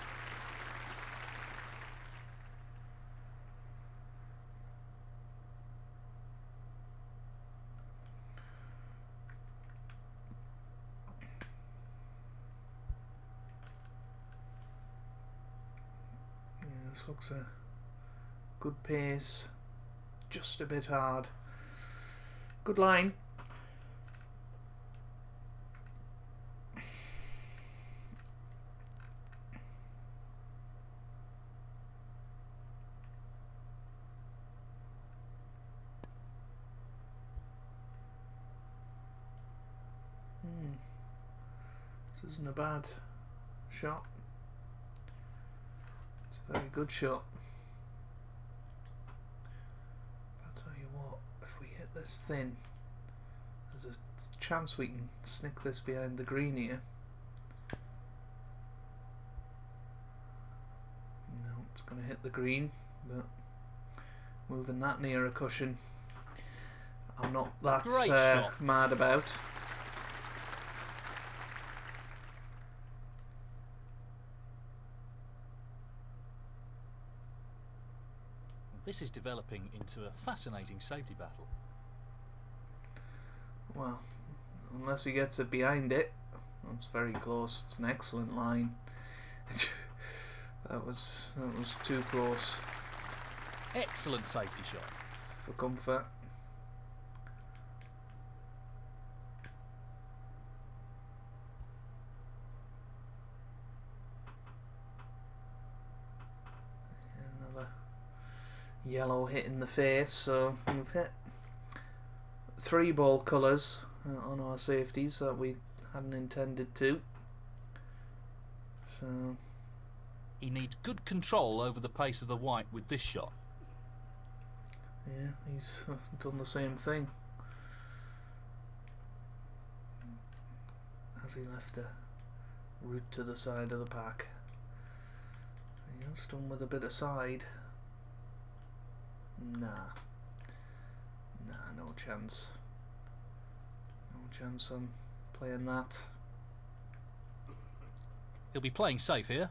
Speaker 1: yeah, this looks a good pace, just a bit hard. Good line. This isn't a bad shot. It's a very good shot. If we hit this thin, there's a chance we can snick this behind the green here. No, it's going to hit the green, but moving that near a cushion, I'm not that mad about.
Speaker 2: This is developing into a fascinating safety battle.
Speaker 1: Well, unless he gets it behind it. That's very close. It's an excellent line. that was too close.
Speaker 2: Excellent safety shot.
Speaker 1: For comfort. Another yellow hit in the face, so we've hit 3 ball colours on our safeties that we hadn't intended to. So
Speaker 2: He needs good control over the pace of the white with this shot.
Speaker 1: yeah, he's done the same thing. Has he left a route to the side of the pack? He has done with a bit of side. Nah, no chance. No chance I'm playing that.
Speaker 2: He'll be playing safe here.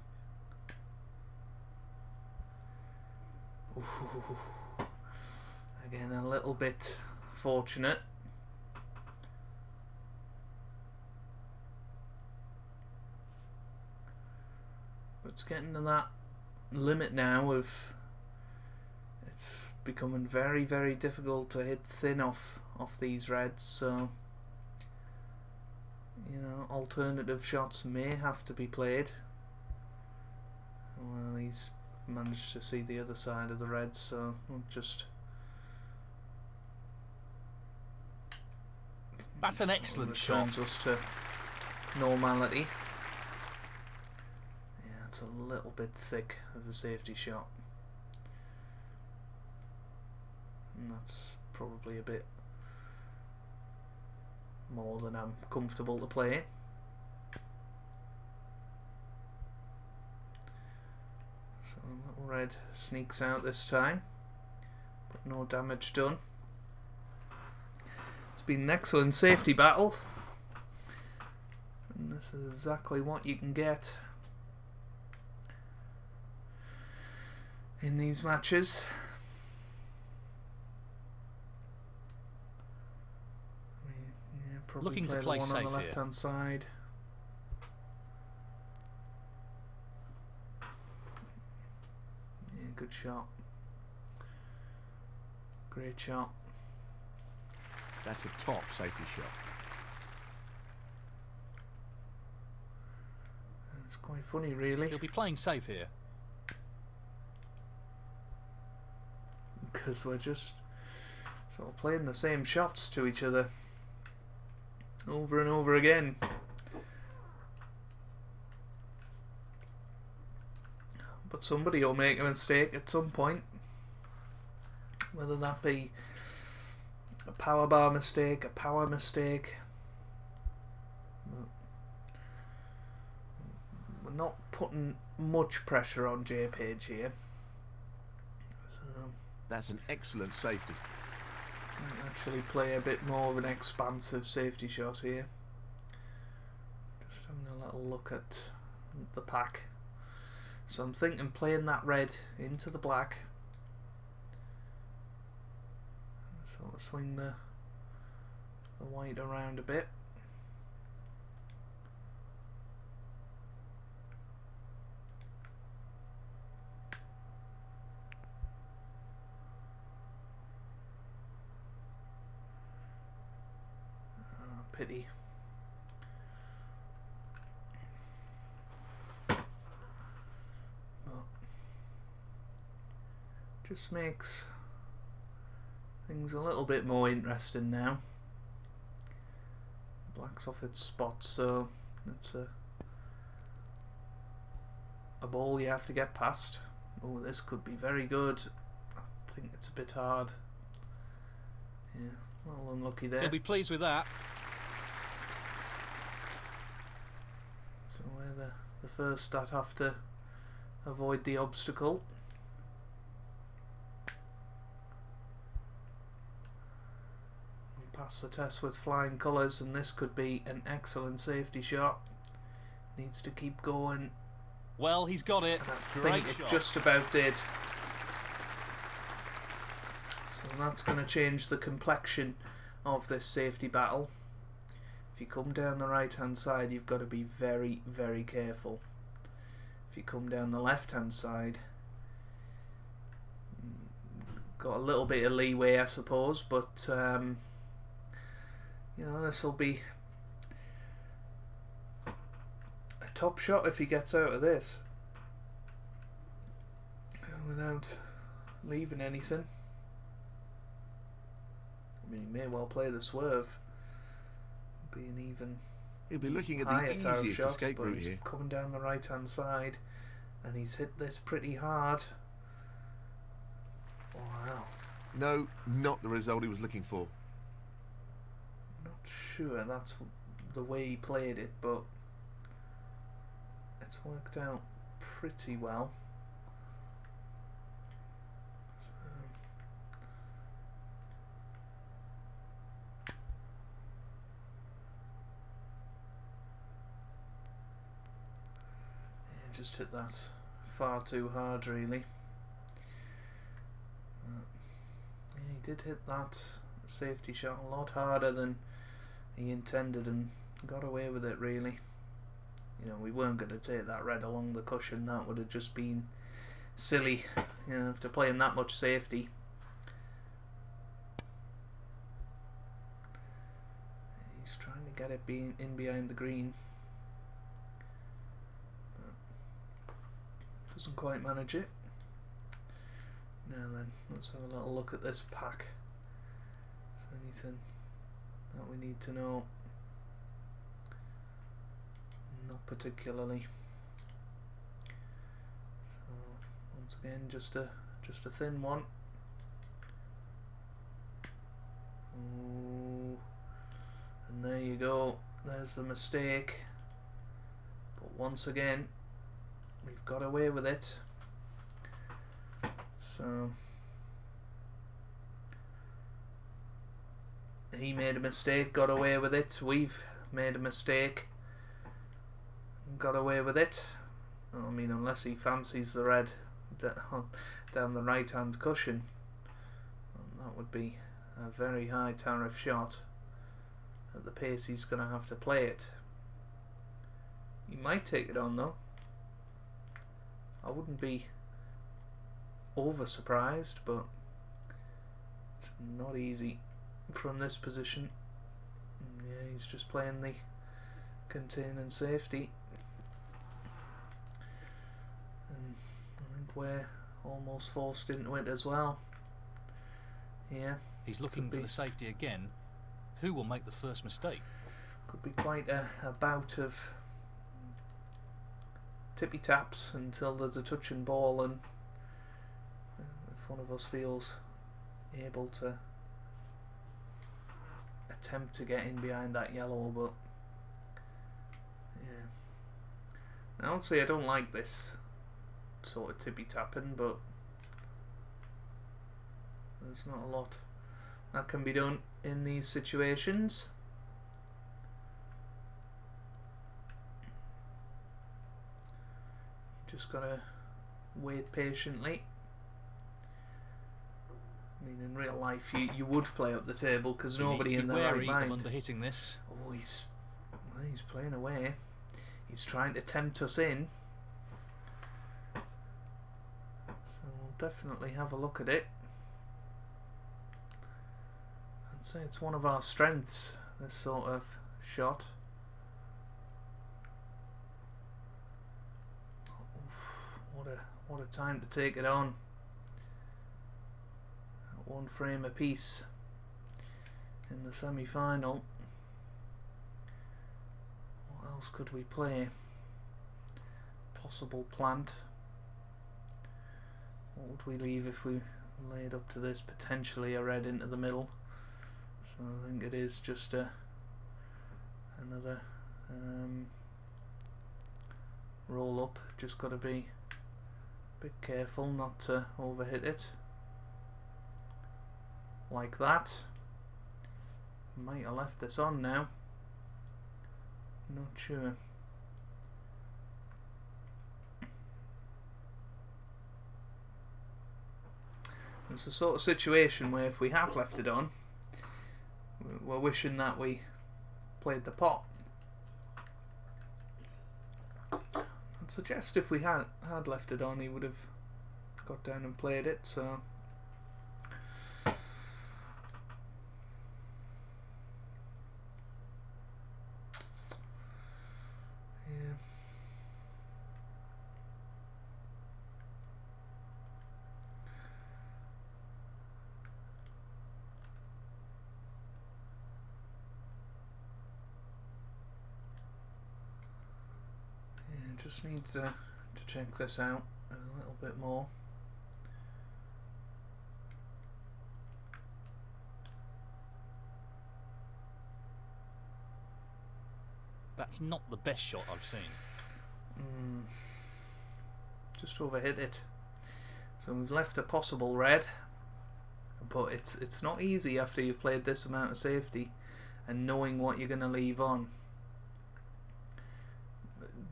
Speaker 1: Ooh. Again, a little bit fortunate. But it's getting to that limit now of it's becoming very, very difficult to hit thin off these reds, so you know, alternative shots may have to be played. Well, he's managed to see the other side of the reds, so we'll just
Speaker 2: That's an excellent shot.
Speaker 1: returns us to normality. Yeah, it's a little bit thick of a safety shot. And that's probably a bit more than I'm comfortable to play. So little red sneaks out this time, but no damage done. It's been an excellent safety battle, and this is exactly what you can get in these matches. Yeah, probably
Speaker 2: Looking to
Speaker 1: the
Speaker 2: play
Speaker 1: one on
Speaker 2: safe
Speaker 1: the
Speaker 2: here.
Speaker 1: left hand side. Yeah, good shot. Great shot.
Speaker 4: That's a top safety shot.
Speaker 1: It's quite funny, really,
Speaker 2: He'll be playing safe here.
Speaker 1: because we're just sort of playing the same shots to each other over and over again. But somebody will make a mistake at some point, whether that be a power bar mistake, a power mistake. We're not putting much pressure on JPage here. So
Speaker 4: That's an excellent safety.
Speaker 1: might actually play a bit more of an expansive safety shot here. Just having a little look at the pack. So I'm thinking playing that red into the black. Sort of swing the white around a bit. Pity. But just makes things a little bit more interesting now. Black's off its spot, so it's a ball you have to get past. Oh, this could be very good. I think it's a bit hard. Yeah, a little unlucky there.
Speaker 2: He'll be pleased with that.
Speaker 1: So we're the first that have to avoid the obstacle. We pass the test with flying colours, and this could be an excellent safety shot. Needs to keep going.
Speaker 2: Well, he's got it.
Speaker 1: And I
Speaker 2: Great
Speaker 1: think it
Speaker 2: shot.
Speaker 1: just about did. So that's going to change the complexion of this safety battle. If you come down the right hand side, you've got to be very, very careful. If you come down the left hand side, got a little bit of leeway, I suppose, but you know, this will be a top shot if he gets out of this without leaving anything. I mean, he may well play the swerve, be an even
Speaker 4: He'll be looking at
Speaker 1: higher
Speaker 4: the
Speaker 1: tower
Speaker 4: easiest
Speaker 1: shot,
Speaker 4: escape
Speaker 1: but
Speaker 4: route
Speaker 1: he's
Speaker 4: here.
Speaker 1: coming down the right hand side, and he's hit this pretty hard. Wow.
Speaker 4: No, not the result he was looking for.
Speaker 1: Not sure that's the way he played it, but it's worked out pretty well. So, yeah, just hit that far too hard, really. Yeah, he did hit that safety shot a lot harder than he intended and got away with it, really. You know, we weren't going to take that red along the cushion. That would have just been silly, you know, after playing that much safety. He's trying to get it being in behind the green, but doesn't quite manage it. Now then, let's have a little look at this pack. Is there anything that we need to know? not particularly. So once again, just a thin one. Ooh. And there you go. There's the mistake. But once again, we've got away with it. So he made a mistake, got away with it. We've made a mistake, got away with it. I mean, unless he fancies the red down the right hand cushion, that would be a very high tariff shot at the pace he's going to have to play it. He might take it on though. I wouldn't be over surprised, but it's not easy from this position. Yeah, he's just playing the contain and safety, and I think we're almost forced into it as well. Yeah,
Speaker 2: he's looking for the safety again. Who will make the first mistake?
Speaker 1: Could be quite a bout of tippy taps until there's a touching ball, and if one of us feels able to attempt to get in behind that yellow. But yeah, now obviously I don't like this sort of tippy tapping, but there's not a lot that can be done in these situations. You just gotta wait patiently. I mean, in real life, you would play up the table because nobody in their right mind.
Speaker 2: Hitting this.
Speaker 1: Oh, he's playing away. He's trying to tempt us in. So we'll definitely have a look at it. I'd say it's one of our strengths, this sort of shot. Oof, what a time to take it on. One frame apiece in the semi-final. What else could we play? Possible plant. What would we leave if we laid up to this? Potentially a red into the middle. So I think it is just another roll up. Just got to be a bit careful not to overhit it. Like that. Might have left this on now. Not sure. It's the sort of situation where if we have left it on, we're wishing that we played the pot. I'd suggest if we had left it on, he would have got down and played it. So just need to check this out a little bit more.
Speaker 2: That's not the best shot I've seen.
Speaker 1: Just overhit it. So we've left a possible red, but it's not easy after you've played this amount of safety and knowing what you're going to leave on.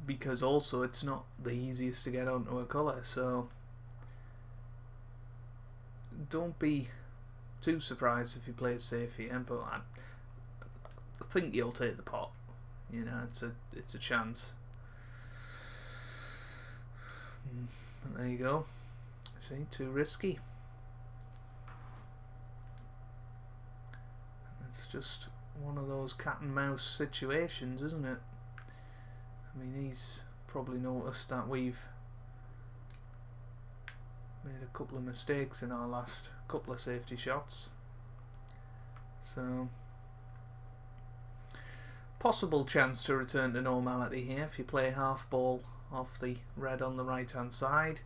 Speaker 1: Because also it's not the easiest to get onto a colour, so don't be too surprised if you play it safe here. But I think you'll take the pot. You know, it's a chance. But there you go. See, too risky. It's just one of those cat and mouse situations, isn't it? I mean, he's probably noticed that we've made a couple of mistakes in our last couple of safety shots. So possible chance to return to normality here if you play half ball off the red on the right hand side.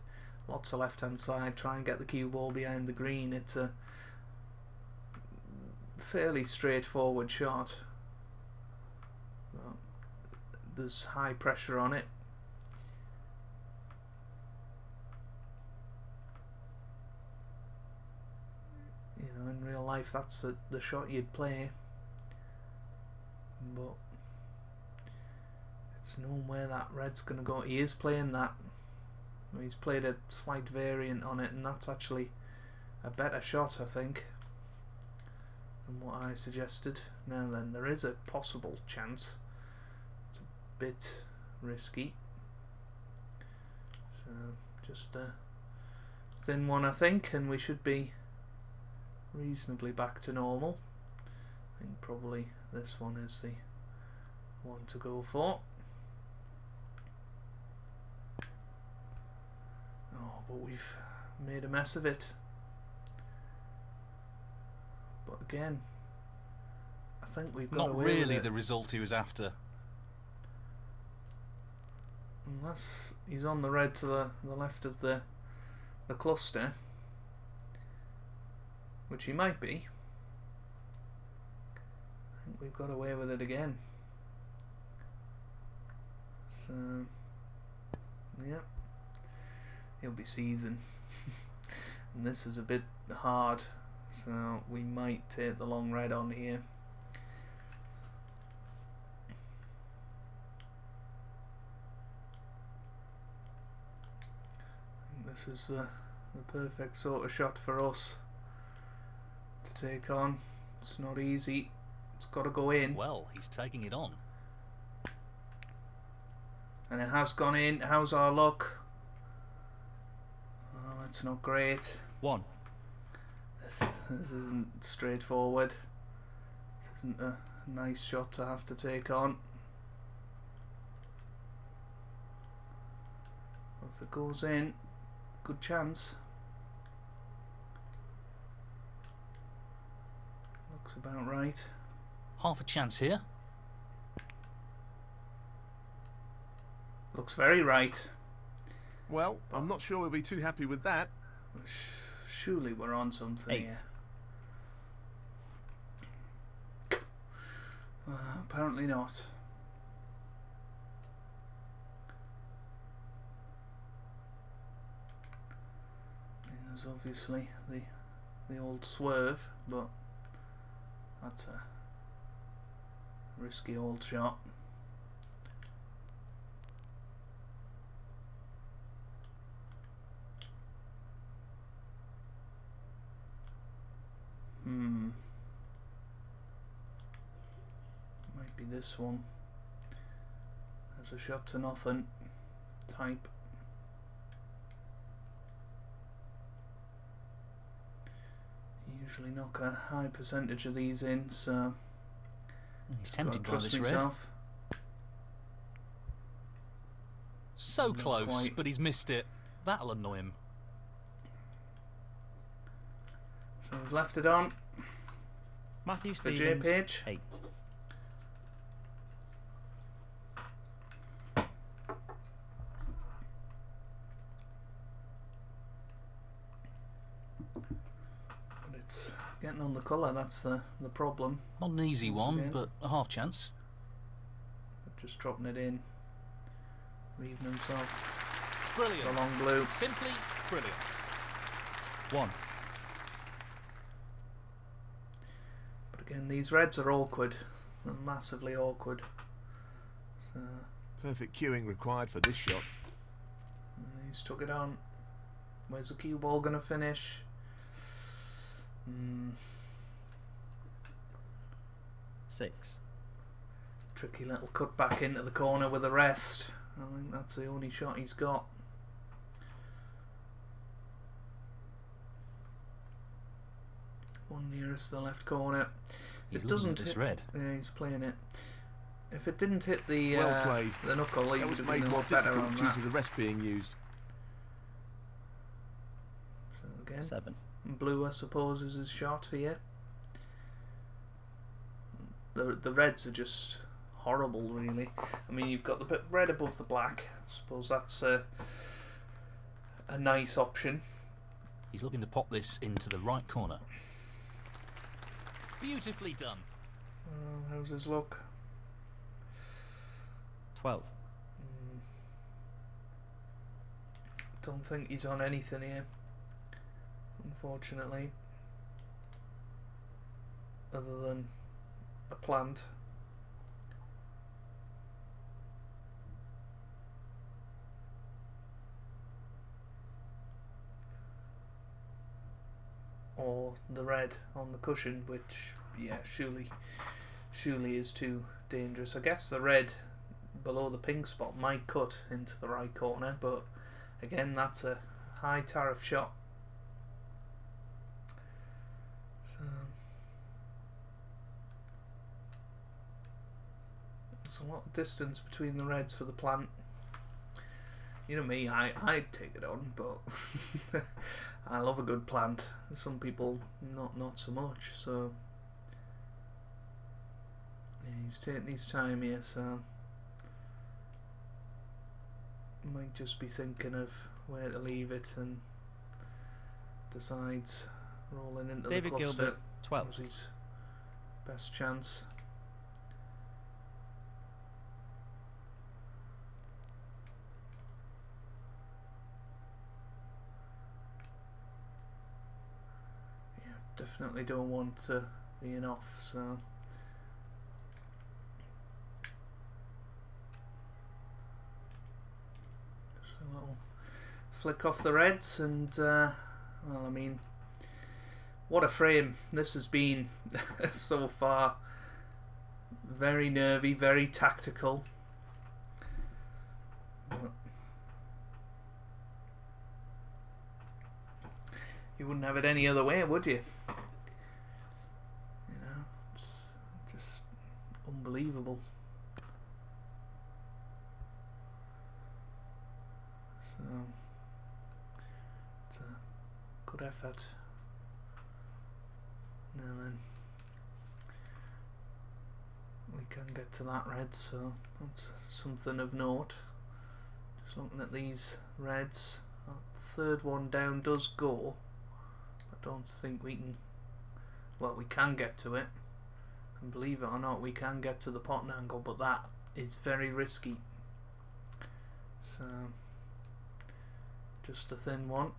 Speaker 1: Lots of left hand side, try and get the cue ball behind the green. It's a fairly straightforward shot. Well, there's high pressure on it. You know, in real life that's the shot you'd play, but it's known where that red's going to go. He is playing that. He's played a slight variant on it, and that's actually a better shot, I think, than what I suggested. Now then, there is a possible chance. It's a bit risky. So, just a thin one, I think, and we should be reasonably back to normal. I think probably this one is the one to go for. Oh, but we've made a mess of it. But again, I think we've got
Speaker 2: Not
Speaker 1: away
Speaker 2: really
Speaker 1: with it.
Speaker 2: the result he was after.
Speaker 1: Unless he's on the red to the left of the cluster, which he might be. I think we've got away with it again. So, yep. He'll be seething. And this is a bit hard, so we might take the long red on here. I think this is the perfect sort of shot for us to take on. It's not easy. It's got to go in.
Speaker 2: Well, he's taking it on.
Speaker 1: And it has gone in. How's our luck? Oh, that's not great.
Speaker 3: 1.
Speaker 1: This isn't straightforward. This isn't a nice shot to have to take on. If it goes in, good chance. Looks about right.
Speaker 2: Half a chance here.
Speaker 1: Looks very right.
Speaker 4: Well, I'm not sure we'll be too happy with that.
Speaker 1: Surely we're on something
Speaker 3: 8.
Speaker 1: here. Apparently not. There's obviously the old swerve, but that's a risky old shot. Might be this one. As a shot to nothing type. Usually knock a high percentage of these in, so
Speaker 2: He's tempted by
Speaker 1: trust
Speaker 2: this red.
Speaker 1: myself.
Speaker 2: So
Speaker 1: Not
Speaker 2: close,
Speaker 1: quite.
Speaker 2: but he's missed it. That'll annoy him.
Speaker 1: So we've left it on
Speaker 3: Matthew
Speaker 1: for
Speaker 3: Stevens,
Speaker 1: JPage.
Speaker 3: 8.
Speaker 1: But it's getting on the colour, that's the problem.
Speaker 2: Not an easy
Speaker 1: Once
Speaker 2: one,
Speaker 1: again.
Speaker 2: but a half chance.
Speaker 1: Just dropping it in, leaving himself
Speaker 2: Brilliant.
Speaker 1: the long blue.
Speaker 2: Simply brilliant.
Speaker 3: 1.
Speaker 1: But again, these reds are awkward. They're massively awkward. So
Speaker 4: Perfect cueing required for this shot.
Speaker 1: he's took it on. Where's the cue ball going to finish?
Speaker 3: 6.
Speaker 1: Tricky little cut back into the corner with a rest. I think that's the only shot he's got. One nearest the left corner.
Speaker 2: He's
Speaker 1: If it
Speaker 2: looking
Speaker 1: doesn't
Speaker 2: at this
Speaker 1: hit,
Speaker 2: red.
Speaker 1: yeah, he's playing it. If it didn't hit the
Speaker 4: Well played.
Speaker 1: the knuckle, he
Speaker 4: That
Speaker 1: would
Speaker 4: was
Speaker 1: have
Speaker 4: made
Speaker 1: been a
Speaker 4: more
Speaker 1: lot better
Speaker 4: difficult
Speaker 1: on
Speaker 4: due
Speaker 1: that.
Speaker 4: to the rest being used.
Speaker 1: So again,
Speaker 3: 7.
Speaker 1: blue, I suppose, is his shot here. The reds are just horrible, really. I mean, you've got the bit red above the black. I suppose that's a nice option.
Speaker 2: He's looking to pop this into the right corner. Beautifully done.
Speaker 1: How's his look?
Speaker 3: 12.
Speaker 1: Don't think he's on anything here, unfortunately, other than a plant. Or the red on the cushion, which, yeah, surely is too dangerous. I guess the red below the pink spot might cut into the right corner, but again, that's a high tariff shot. So there's a lot of distance between the reds for the plant. You know me, I'd take it on, but I love a good plant. Some people not so much. So yeah, he's taking his time here, so might just be thinking of where to leave it and decides rolling into
Speaker 3: David
Speaker 1: the cluster.
Speaker 3: Gilbert, 12.
Speaker 1: Was his best chance. Yeah, definitely don't want to be an off, so a little flick off the reds, and well, I mean, what a frame this has been so far. Very nervy, very tactical, but you wouldn't have it any other way, would you? You know, it's just unbelievable. So it's a good effort. Now then, we can get to that red, so that's something of note. Just looking at these reds, that third one down does go. I don't think we can, well, we can get to it, and believe it or not, we can get to the pot angle, but that is very risky. So just a thin one.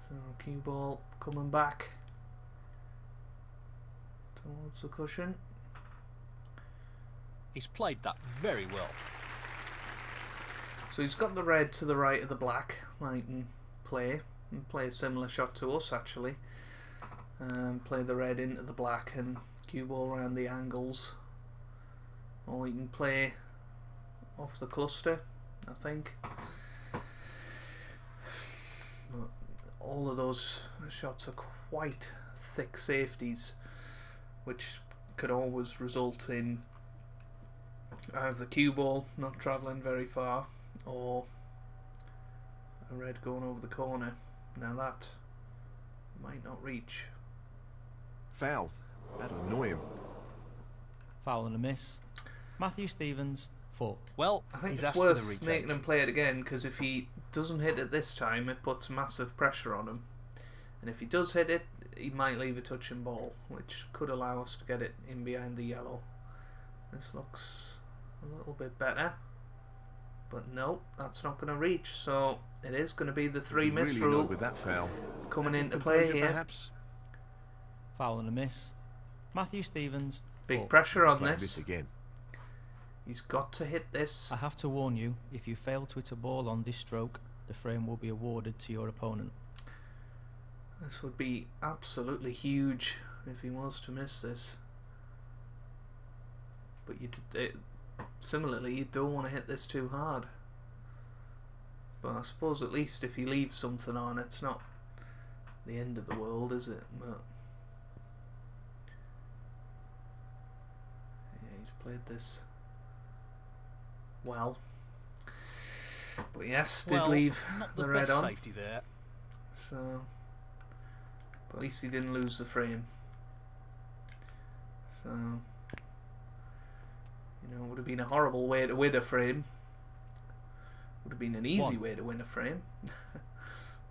Speaker 1: So cue ball coming back towards the cushion.
Speaker 2: He's played that very well.
Speaker 1: So he's got the red to the right of the black, like and play a similar shot to us actually. Play the red into the black and cue ball around the angles, or we can play off the cluster, I think. But all of those shots are quite thick safeties, which could always result in either the cue ball not travelling very far or a red going over the corner. Now that might not reach.
Speaker 4: Foul. That'll annoy him.
Speaker 3: Foul and a miss. Matthew Stevens, 4.
Speaker 2: Well,
Speaker 1: I think
Speaker 2: he's
Speaker 1: it's
Speaker 2: asked for the
Speaker 1: worth
Speaker 2: retake.
Speaker 1: making him play it again, because if he doesn't hit it this time, it puts massive pressure on him. And if he does hit it, he might leave a touching ball, which could allow us to get it in behind the yellow. This looks a little bit better. But no, that's not going to reach, so it is going to be the 3 miss
Speaker 4: Really
Speaker 1: rule
Speaker 4: annoyed with that foul.
Speaker 1: coming
Speaker 4: Lack of
Speaker 1: into play
Speaker 4: composure,
Speaker 1: here.
Speaker 4: perhaps?
Speaker 3: Foul and a miss. Matthew Stevens,
Speaker 1: Big
Speaker 3: 4.
Speaker 1: pressure on
Speaker 4: Might
Speaker 1: this.
Speaker 4: miss again.
Speaker 1: He's got to hit this.
Speaker 3: I have to warn you, if you fail to hit a ball on this stroke, the frame will be awarded to your opponent.
Speaker 1: This would be absolutely huge if he was to miss this. But similarly, you don't want to hit this too hard. But I suppose at least if he leaves something on, it's not the end of the world, is it? But yeah, he's played this well. But yes, did
Speaker 2: Well,
Speaker 1: leave
Speaker 2: not the
Speaker 1: the red
Speaker 2: best
Speaker 1: on.
Speaker 2: safety there.
Speaker 1: So, but at least he didn't lose the frame. So, you know, it would have been a horrible way to win a frame. Would have been an easy way to win a frame.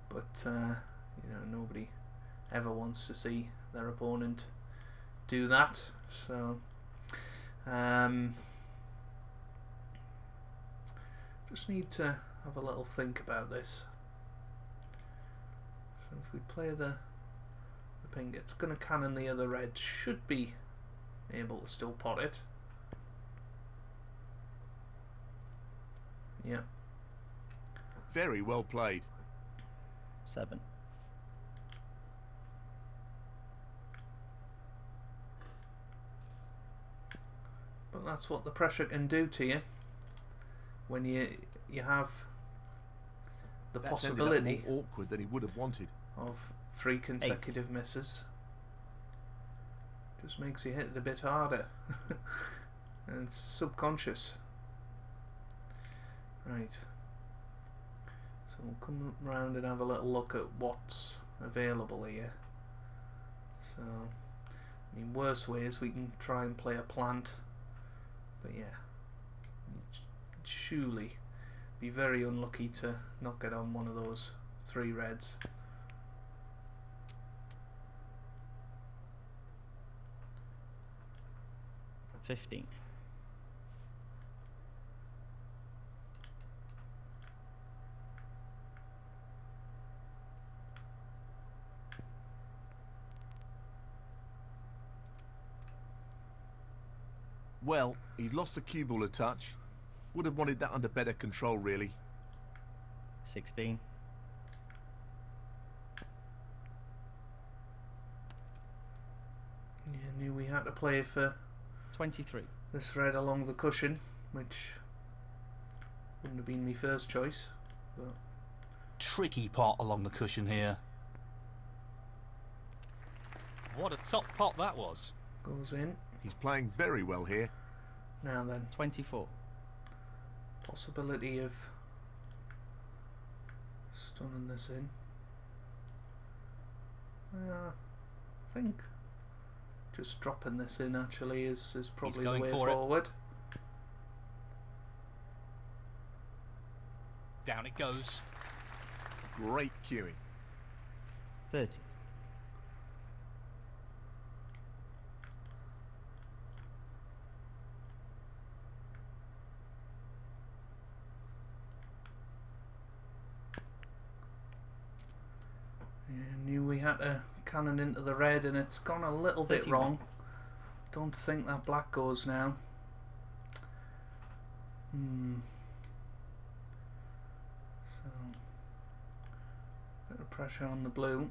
Speaker 1: But, you know, nobody ever wants to see their opponent do that. So, just need to have a little think about this. So if we play the pink, it's going to cannon the other red. Should be able to still pot it. Yeah.
Speaker 4: Very well played.
Speaker 3: 7.
Speaker 1: But that's what the pressure can do to you when you have the
Speaker 4: That's
Speaker 1: possibility
Speaker 4: ended up more awkward than he would have wanted.
Speaker 1: of 3 consecutive misses. Just makes you hit it a bit harder. And it's subconscious. Right. So we'll come round and have a little look at what's available here. So, I mean, worst ways we can try and play a plant. But yeah, you'd surely be very unlucky to not get on one of those 3 reds.
Speaker 3: $15.
Speaker 4: Well, he's lost the cue ball a touch. Would have wanted that under better control, really.
Speaker 3: 16.
Speaker 1: Yeah, knew we had to play for
Speaker 3: 23.
Speaker 1: this red along the cushion, which wouldn't have been my first choice, but
Speaker 2: Tricky pot along the cushion here. What a top pot that was.
Speaker 1: goes in.
Speaker 4: He's playing very well here.
Speaker 1: Now then,
Speaker 3: 24.
Speaker 1: possibility of stunning this in. I think just dropping this in actually is probably the
Speaker 2: going
Speaker 1: way
Speaker 2: for it.
Speaker 1: forward.
Speaker 2: Down it goes.
Speaker 4: Great cueing.
Speaker 3: 30.
Speaker 1: Yeah, knew we had to cannon into the red and it's gone a little bit
Speaker 3: 31.
Speaker 1: wrong. Don't think that black goes now. So, bit of pressure on the blue.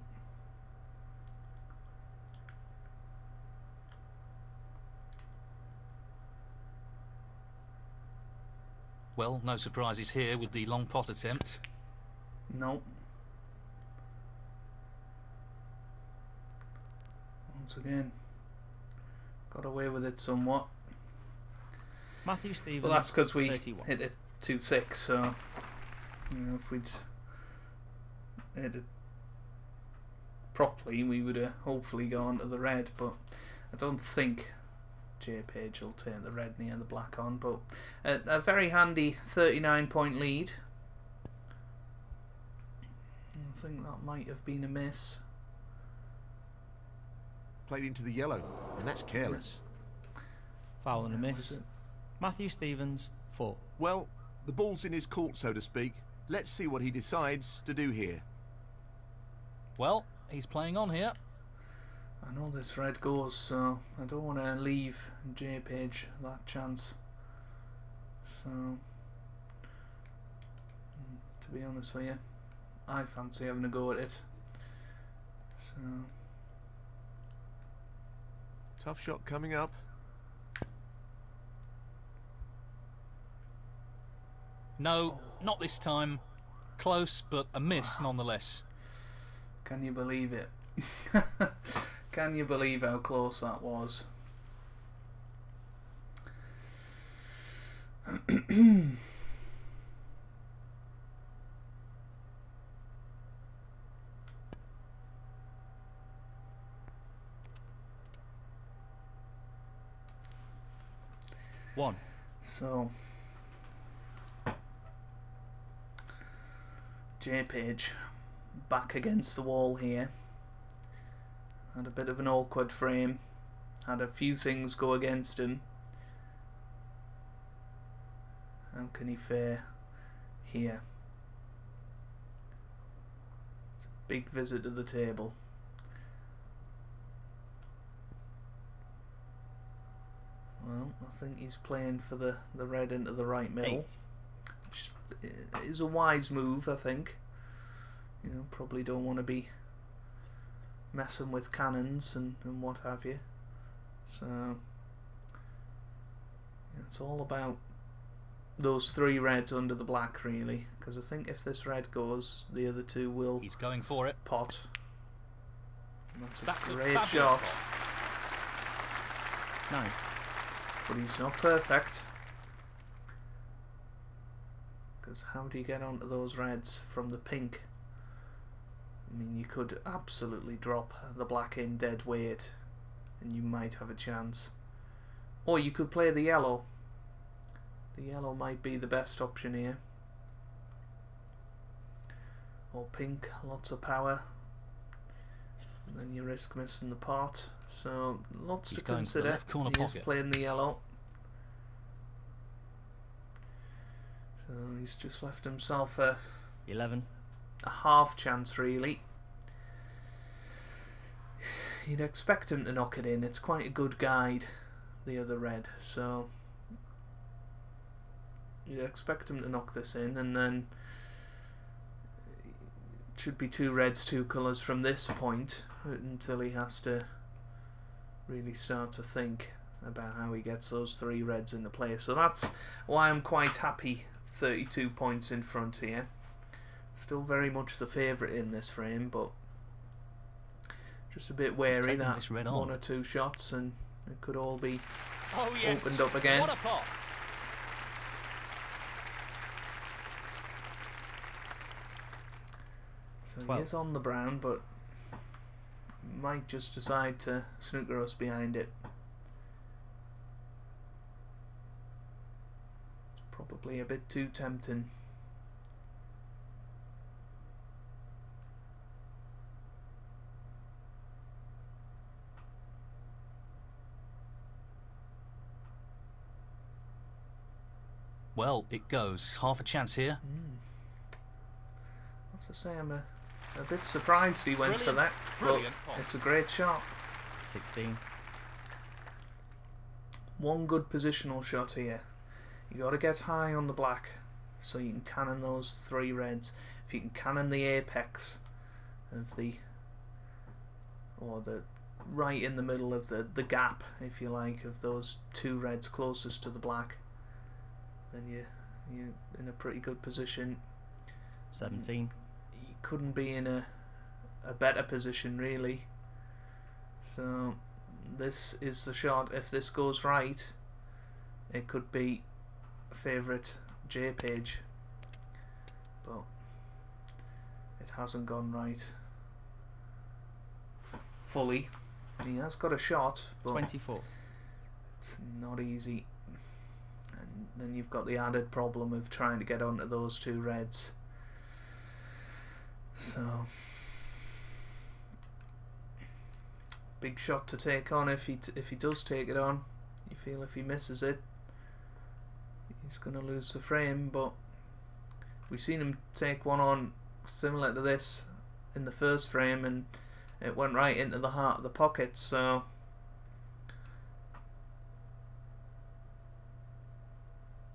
Speaker 2: Well, no surprises here with the long pot attempt.
Speaker 1: Nope. Once again, got away with it somewhat.
Speaker 3: Matthew Stevens.
Speaker 1: Well, that's because we
Speaker 3: 31.
Speaker 1: hit it too thick, so you know, if we'd hit it properly, we would have hopefully gone to the red, but I don't think JPage will turn the red near the black on. But a very handy 39-point lead. I think that might have been a miss.
Speaker 4: Played into the yellow, and that's careless.
Speaker 3: Foul and a
Speaker 1: Now,
Speaker 3: miss.
Speaker 1: is it?
Speaker 3: Matthew Stevens, 4.
Speaker 4: Well, the ball's in his court, so to speak. Let's see what he decides to do here.
Speaker 2: Well, he's playing on here.
Speaker 1: I know this red goes, so I don't want to leave JPage that chance. So, to be honest with you, I fancy having a go at it. So,
Speaker 4: Tough shot coming up.
Speaker 2: No, not this time. Close, but a miss nonetheless.
Speaker 1: can you believe it? Can you believe how close that was?
Speaker 3: 1.
Speaker 1: So, JPage back against the wall here. Had a bit of an awkward frame. Had a few things go against him. How can he fare here? It's a big visit to the table. Well, I think he's playing for the red into the right middle.
Speaker 3: 8.
Speaker 1: Which is a wise move, I think. You know, probably don't want to be messing with cannons and what have you. So yeah, it's all about those 3 reds under the black, really, because I think if this red goes, the other 2 will.
Speaker 2: He's going for it.
Speaker 1: Pot. And that's a
Speaker 2: A
Speaker 1: great
Speaker 2: fabulous
Speaker 1: shot.
Speaker 2: pot.
Speaker 3: 9.
Speaker 1: But he's not perfect. Because how do you get onto those reds from the pink? I mean, you could absolutely drop the black in dead weight and you might have a chance. Or you could play the yellow. The yellow might be the best option here. Or pink, lots of power. And then you risk missing the pot. So lots
Speaker 2: He's
Speaker 1: to
Speaker 2: going for the
Speaker 1: consider.
Speaker 2: left corner
Speaker 1: He is
Speaker 2: pocket.
Speaker 1: playing the yellow. So he's just left himself a
Speaker 3: 11.
Speaker 1: half chance, really. You'd expect him to knock it in. It's quite a good guide, the other red. So you'd expect him to knock this in, and then it should be 2 reds, 2 colours from this point until he has to really start to think about how he gets those 3 reds into play. So that's why I'm quite happy 32 points in front here. Still very much the favourite in this frame, but just a bit wary
Speaker 2: taking
Speaker 1: that
Speaker 2: this red
Speaker 1: 1
Speaker 2: on.
Speaker 1: or 2 shots and it could all be
Speaker 2: Oh yes.
Speaker 1: opened up again.
Speaker 2: What a pot.
Speaker 1: So
Speaker 3: 12.
Speaker 1: he is on the brown, but might just decide to snooker us behind it. It's probably a bit too tempting.
Speaker 2: Well, it goes. Half a chance here.
Speaker 1: I have to say I'm a bit surprised he went for that, but
Speaker 2: Brilliant pot.
Speaker 1: it's a great shot.
Speaker 3: 16.
Speaker 1: 1 good positional shot here. You got to get high on the black so you can cannon those 3 reds. If you can cannon the apex of the, or the right in the middle of the gap, if you like, of those 2 reds closest to the black, then you're in a pretty good position.
Speaker 3: 17.
Speaker 1: You couldn't be in a better position, really. So this is the shot. If this goes right, it could be favourite JPage, but it hasn't gone right fully. He has got a shot, but
Speaker 3: 24.
Speaker 1: it's not easy. And then you've got the added problem of trying to get onto those 2 reds. So big shot to take on if he does take it on. You feel if he misses it, he's going to lose the frame. But we've seen him take one on similar to this in the first frame, and it went right into the heart of the pocket. So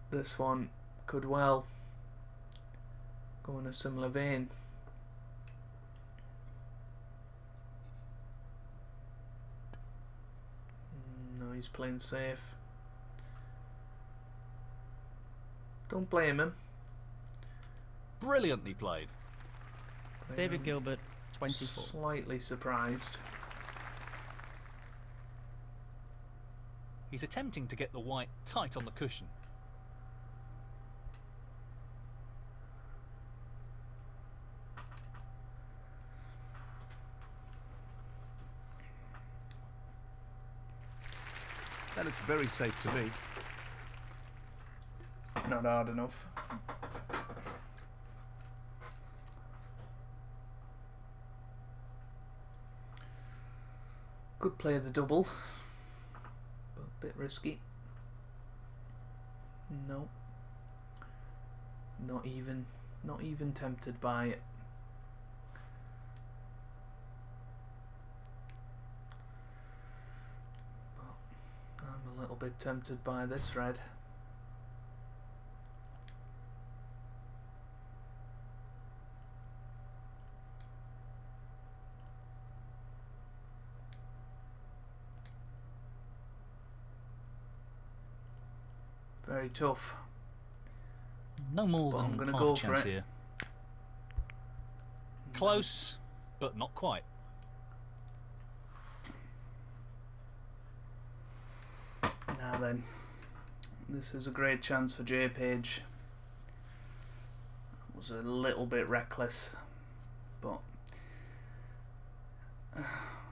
Speaker 1: this one could well go in a similar vein. No, he's playing safe. Don't blame him.
Speaker 2: Brilliantly played.
Speaker 3: David Gilbert, 24.
Speaker 1: Slightly surprised.
Speaker 2: He's attempting to get the white tight on the cushion.
Speaker 4: That looks very safe to me.
Speaker 1: not hard enough. Could play the double, but a bit risky. No. Not even tempted by it. But I'm a little bit tempted by this red. Very tough.
Speaker 2: No more
Speaker 1: But I'm
Speaker 2: than
Speaker 1: gonna
Speaker 2: half
Speaker 1: go
Speaker 2: a
Speaker 1: for
Speaker 2: chance
Speaker 1: it.
Speaker 2: here. Close, but not quite.
Speaker 1: Now then, this is a great chance for JPage. It was a little bit reckless, but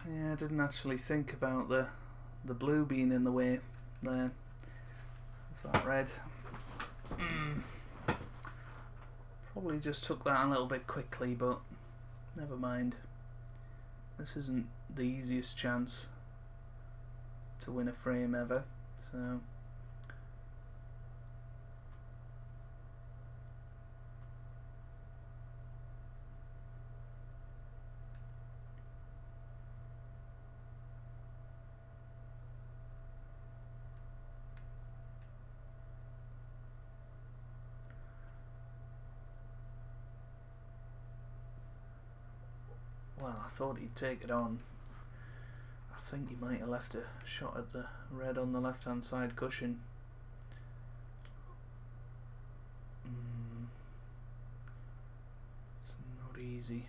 Speaker 1: yeah, I didn't actually think about the blue being in the way there. Is that red? Probably just took that a little bit quickly, but never mind. This isn't the easiest chance to win a frame ever, so well, I thought he'd take it on. I think he might have left a shot at the red on the left hand side cushion. It's not easy.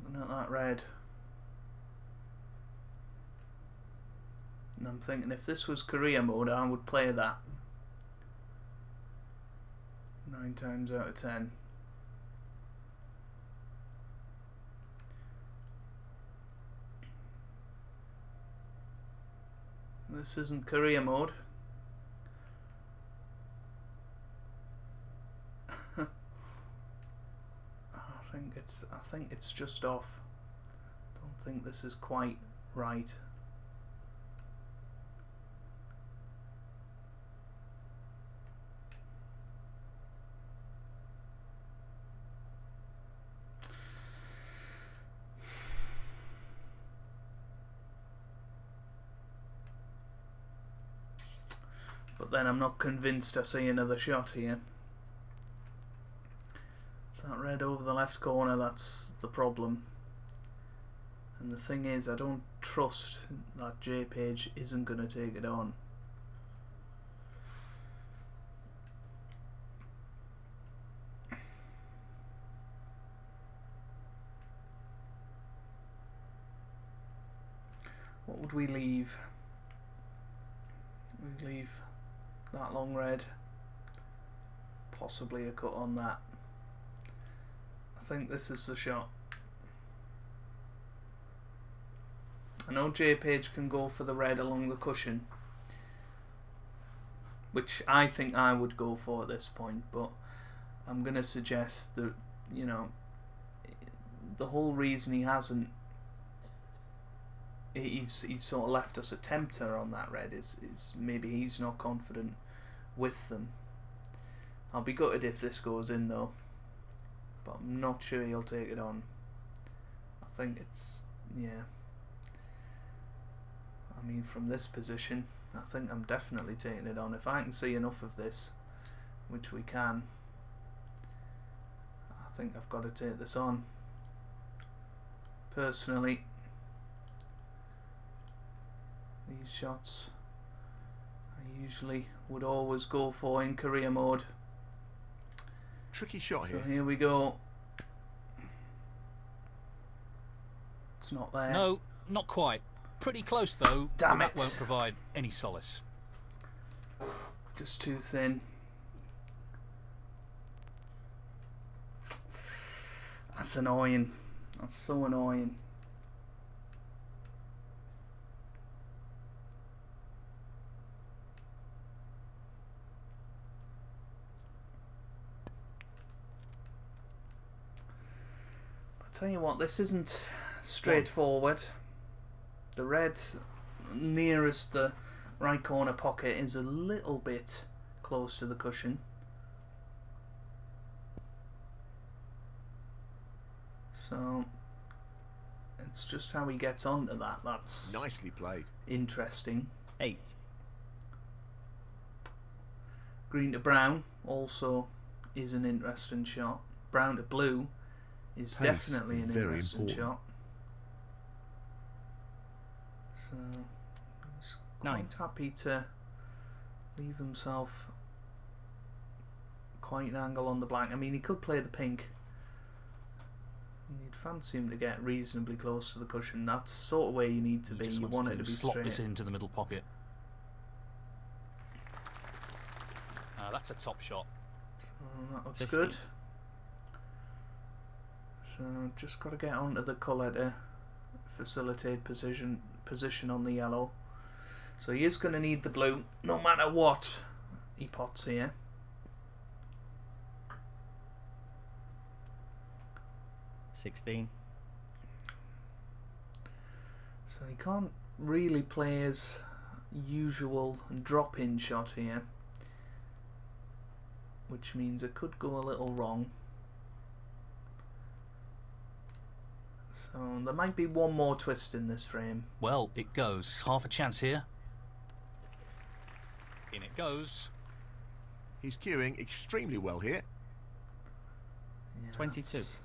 Speaker 1: Looking at that red, and I'm thinking if this was career mode, I would play that 9 times out of 10. This isn't career mode. I think it's just off. Don't think this is quite right. But then I'm not convinced I see another shot here. It's that red over the left corner, that's the problem. And the thing is, I don't trust that JPage isn't going to take it on. What would we leave? We'd leave that long red, possibly a cut on that. I think this is the shot. I know JPage can go for the red along the cushion, which I think I would go for at this point, but I'm going to suggest that, you know, the whole reason he hasn't, he's sort of left us a tempter on that red is maybe he's not confident with them. I'll be gutted if this goes in though, but I'm not sure he'll take it on. I think it's Yeah. I mean, from this position, I think I'm definitely taking it on. If I can see enough of this, which we can, I think I've got to take this on. Personally, these shots I usually would always go for in career mode.
Speaker 4: Tricky shot
Speaker 1: So
Speaker 4: here.
Speaker 1: here we go. It's not there.
Speaker 2: No, not quite. Pretty close though.
Speaker 1: Damn
Speaker 2: but
Speaker 1: it.
Speaker 2: That won't provide any solace.
Speaker 1: Just too thin. That's annoying. That's so annoying. I'll tell you what, this isn't straightforward. The red nearest the right corner pocket is a little bit close to the cushion. So it's just how he gets onto that. That's
Speaker 4: Nicely played.
Speaker 1: interesting.
Speaker 3: 8.
Speaker 1: Green to brown also is an interesting shot. Brown to blue is
Speaker 4: Pace,
Speaker 1: definitely an
Speaker 4: very
Speaker 1: interesting
Speaker 4: important.
Speaker 1: shot. So he's
Speaker 3: 9.
Speaker 1: quite happy to leave himself quite an angle on the black. I mean, he could play the pink. And you'd fancy him to get reasonably close to the cushion. That's sort of where you need to
Speaker 2: He
Speaker 1: be.
Speaker 2: just
Speaker 1: You
Speaker 2: wants
Speaker 1: want
Speaker 2: to
Speaker 1: it to be
Speaker 2: slot
Speaker 1: straight.
Speaker 2: this into the middle pocket. That's a top shot.
Speaker 1: So that looks
Speaker 3: 50.
Speaker 1: good. So just got to get onto the colour to facilitate position on the yellow. So he is going to need the blue no matter what he pots here.
Speaker 3: $16.
Speaker 1: So he can't really play his usual drop-in shot here, which means it could go a little wrong. So there might be one more twist in this frame.
Speaker 2: Well, it goes. Half a chance here. In it goes.
Speaker 4: He's cueing extremely well here.
Speaker 1: Yeah,
Speaker 3: 22.
Speaker 1: that's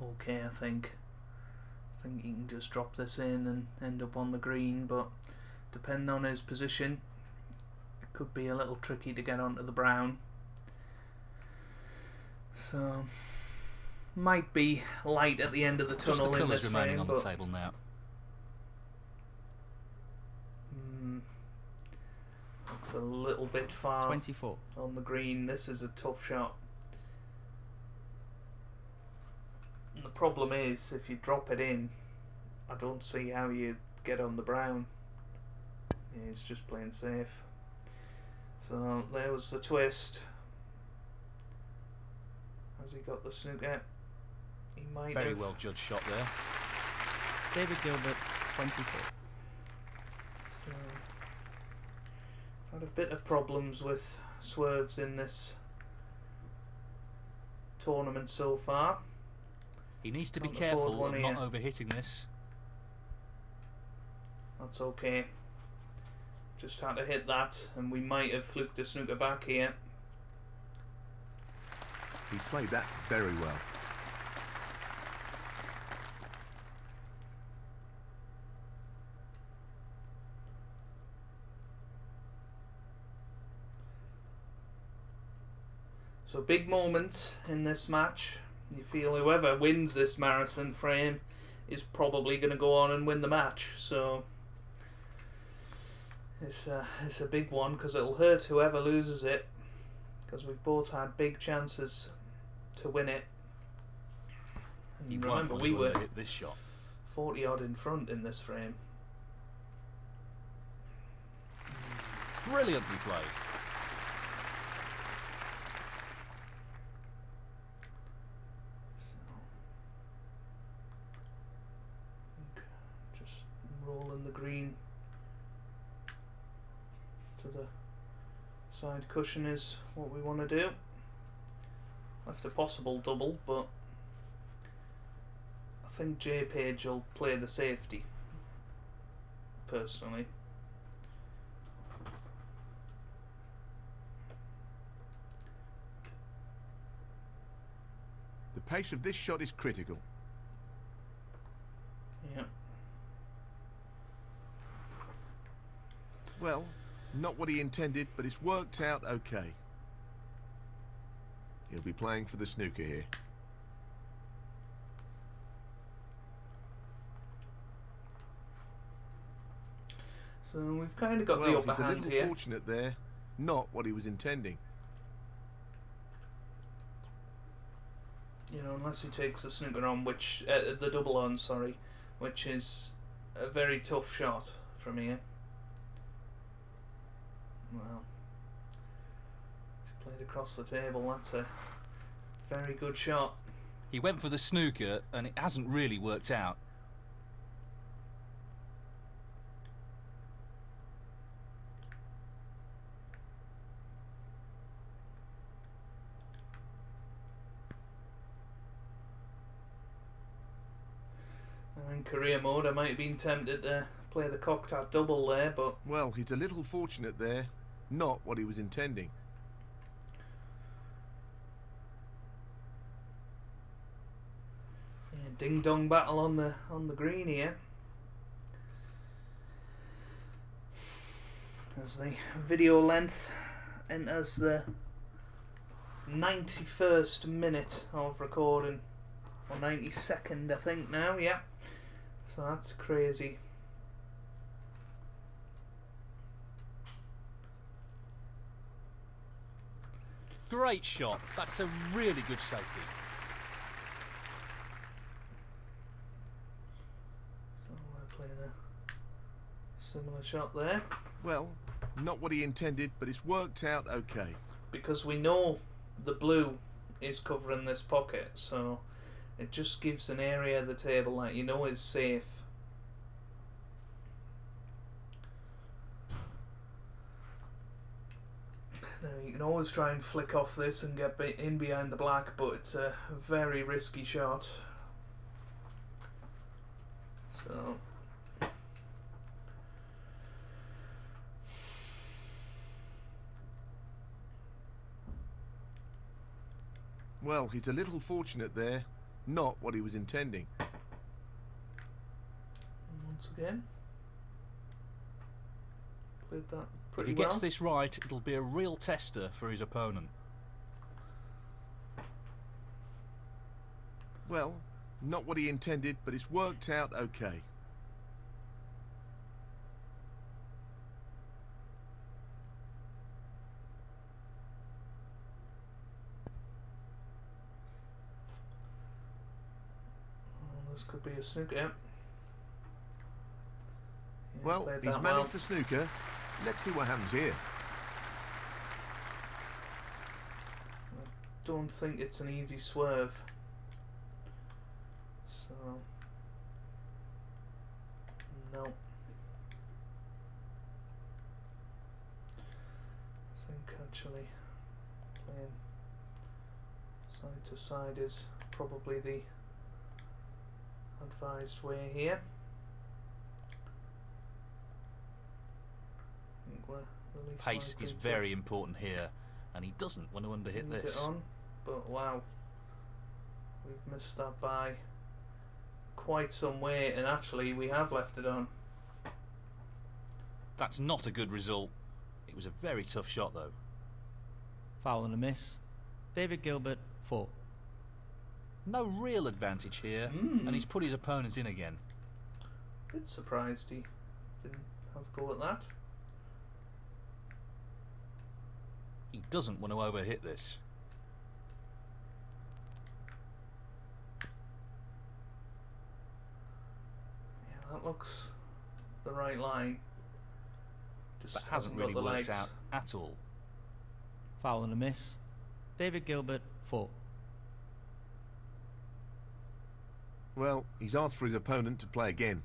Speaker 1: okay, I think. I think he can just drop this in and end up on the green, but depending on his position, it could be a little tricky to get onto the brown. So might be light at the end of the
Speaker 2: Just
Speaker 1: tunnel
Speaker 2: the
Speaker 1: in
Speaker 2: colours
Speaker 1: this
Speaker 2: remaining
Speaker 1: frame,
Speaker 2: on the
Speaker 1: but
Speaker 2: table now.
Speaker 1: it's a little bit far
Speaker 3: 24.
Speaker 1: on the green. This is a tough shot. And the problem is, if you drop it in, I don't see how you get on the brown. Yeah, he's just playing safe. So there was the twist. Has he got the snooker? He might
Speaker 2: Very
Speaker 1: have.
Speaker 2: well judged shot there.
Speaker 3: David Gilbert, 24.
Speaker 1: So I've had a bit of problems with swerves in this tournament so far.
Speaker 2: He needs to be
Speaker 1: On the forward
Speaker 2: careful
Speaker 1: one
Speaker 2: of not
Speaker 1: here.
Speaker 2: overhitting this.
Speaker 1: That's okay. Just had to hit that, and we might have fluked the snooker back here.
Speaker 4: He's played that very well.
Speaker 1: So big moments in this match. You feel whoever wins this marathon frame is probably going to go on and win the match. So it's a big one because it'll hurt whoever loses it, because we've both had big chances to win it. And
Speaker 2: You won't
Speaker 1: remember,
Speaker 2: want
Speaker 1: we
Speaker 2: to
Speaker 1: were
Speaker 2: overhit this shot.
Speaker 1: 40 odd in front in this frame.
Speaker 2: Brilliantly played.
Speaker 1: Just rolling the green to the side cushion is what we want to do. Left a possible double, but I think JPage will play the safety, personally.
Speaker 4: The pace of this shot is critical.
Speaker 1: Yeah.
Speaker 4: Well, not what he intended, but it's worked out okay. He'll be playing for the snooker here.
Speaker 1: So we've kind of got the
Speaker 4: Well,
Speaker 1: upper
Speaker 4: he's a
Speaker 1: hand
Speaker 4: little
Speaker 1: here.
Speaker 4: fortunate there. Not what he was intending.
Speaker 1: You know, unless he takes the snooker on, which the double on, sorry, which is a very tough shot from here. Well, he's played across the table. That's a very good shot.
Speaker 2: He went for the snooker and it hasn't really worked out.
Speaker 1: In career mode, I might have been tempted to play the cocked double there, but
Speaker 4: Well, he's a little fortunate there. Not what he was intending.
Speaker 1: yeah, ding dong battle on the green here. As the video length enters the 91st minute of recording, or 92nd, I think now. Yeah. So that's crazy.
Speaker 2: Great shot. That's a really good safety.
Speaker 1: So we're playing a similar shot there.
Speaker 4: Well, not what he intended, but it's worked out okay.
Speaker 1: Because we know the blue is covering this pocket, so it just gives an area of the table that you know is safe. Now you can always try and flick off this and get in behind the black, but it's a very risky shot. So
Speaker 4: Well, he's a little fortunate there. Not what he was intending.
Speaker 1: once again, played that
Speaker 2: If
Speaker 1: pretty
Speaker 2: he
Speaker 1: well.
Speaker 2: gets this right, it'll be a real tester for his opponent.
Speaker 4: Well, not what he intended, but it's worked out okay.
Speaker 1: This could be a snooker. Yeah,
Speaker 4: Well,
Speaker 1: played
Speaker 4: he's
Speaker 1: that
Speaker 4: managed
Speaker 1: well.
Speaker 4: the snooker. Let's see what happens here.
Speaker 1: Don't think it's an easy swerve. So no. I think actually playing side to side is probably the advised way here. I think we're the least
Speaker 2: Pace
Speaker 1: likely
Speaker 2: is
Speaker 1: to
Speaker 2: very important here, and he doesn't want to underhit
Speaker 1: lead
Speaker 2: this.
Speaker 1: it on, but wow, we've missed that by quite some way, and actually we have left it on.
Speaker 2: That's not a good result. It was a very tough shot though.
Speaker 3: Foul and a miss. David Gilbert, 4.
Speaker 2: No real advantage here, and he's put his opponent in again.
Speaker 1: Bit surprised he didn't have a go at that.
Speaker 2: He doesn't want to overhit this.
Speaker 1: Yeah, that looks the right line. Just
Speaker 2: That hasn't
Speaker 1: got
Speaker 2: really
Speaker 1: the
Speaker 2: worked
Speaker 1: legs.
Speaker 2: out at all.
Speaker 3: Foul and a miss. David Gilbert, 4.
Speaker 4: Well, he's asked for his opponent to play again.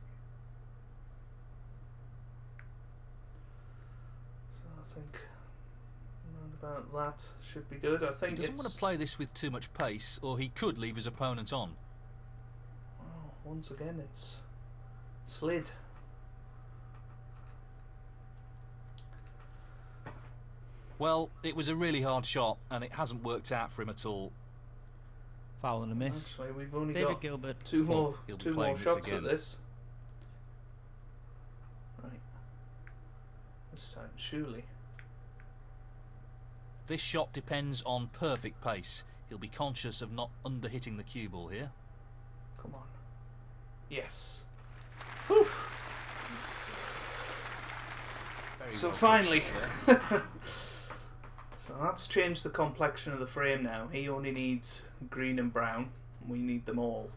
Speaker 1: So I think around about that should be good. I
Speaker 2: He
Speaker 1: think
Speaker 2: doesn't
Speaker 1: it's
Speaker 2: want to play this with too much pace, or he could leave his opponent on.
Speaker 1: wow, once again it's slid.
Speaker 2: Well, it was a really hard shot, and it hasn't worked out for him at all.
Speaker 3: Foul and a miss.
Speaker 1: Actually, we've only
Speaker 3: David
Speaker 1: got
Speaker 3: Gilbert.
Speaker 1: two more
Speaker 2: He'll be playing this
Speaker 1: shots
Speaker 2: again.
Speaker 1: at this. Right. This time, surely.
Speaker 2: This shot depends on perfect pace. He'll be conscious of not under-hitting the cue ball here.
Speaker 1: Come on. Yes. Whew. So finally. So that's changed the complexion of the frame now. He only needs green and brown. We need them all.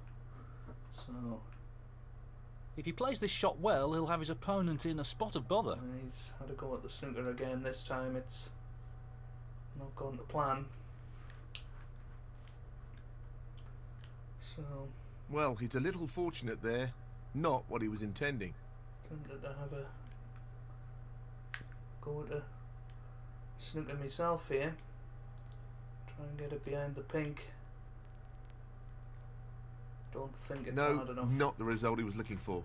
Speaker 1: So
Speaker 2: If he plays this shot well, he'll have his opponent in a spot of bother.
Speaker 1: he's had a go at the snooker again. This time it's not going to plan. So
Speaker 4: Well, he's a little fortunate there. Not what he was intending.
Speaker 1: tempted to have a go at a snooker myself here. Try and get it behind the pink. Don't think it's
Speaker 4: No,
Speaker 1: hard enough.
Speaker 4: not the result he was looking for.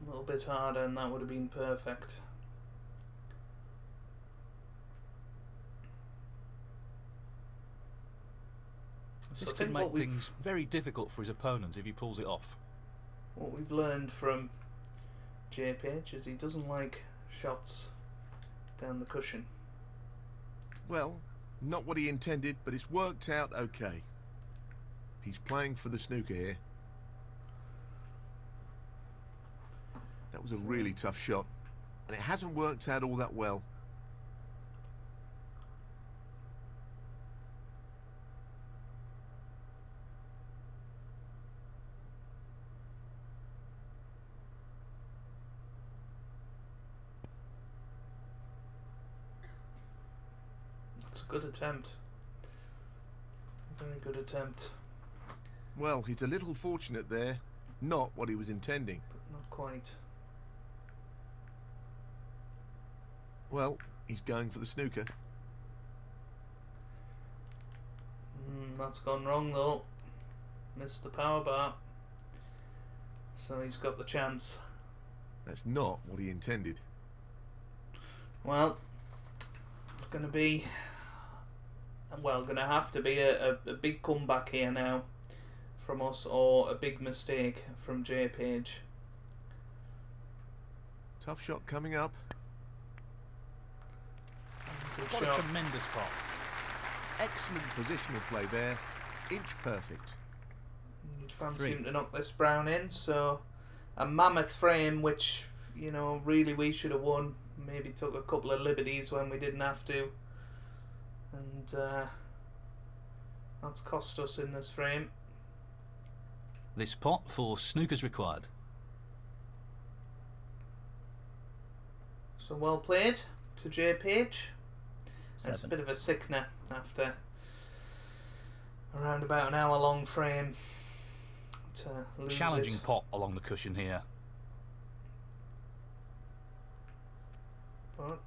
Speaker 1: A little bit harder and that would have been perfect. So
Speaker 2: This
Speaker 1: I
Speaker 2: could
Speaker 1: think
Speaker 2: make things very difficult for his opponent if he pulls it off.
Speaker 1: what we've learned from JPage is he doesn't like shots down the cushion.
Speaker 4: Well, not what he intended, but it's worked out okay. He's playing for the snooker here. That was a really tough shot, and it hasn't worked out all that well.
Speaker 1: That's a good attempt. A very good attempt,
Speaker 4: Well, he's a little fortunate there. Not what he was intending.
Speaker 1: but not quite.
Speaker 4: Well, he's going for the snooker.
Speaker 1: That's gone wrong though. Missed the power bar. So he's got the chance.
Speaker 4: That's not what he intended.
Speaker 1: Well, it's going to be, well, going to have to be a big comeback here now from us, or a big mistake from JPage.
Speaker 4: Tough shot coming up.
Speaker 1: Good
Speaker 2: What a
Speaker 1: shot.
Speaker 2: tremendous pot.
Speaker 4: Excellent positional play there. Inch perfect.
Speaker 1: You'd fancy
Speaker 3: Three.
Speaker 1: him to knock this brown in, so a mammoth frame, which, you know, really we should have won. Maybe took a couple of liberties when we didn't have to, and that's cost us in this frame.
Speaker 2: This pot for snookers required.
Speaker 1: So well played to JPage. It's a
Speaker 3: 7.
Speaker 1: bit of a sickener after around about an hour long frame to lose
Speaker 2: Challenging
Speaker 1: it.
Speaker 2: pot along the cushion here.
Speaker 1: But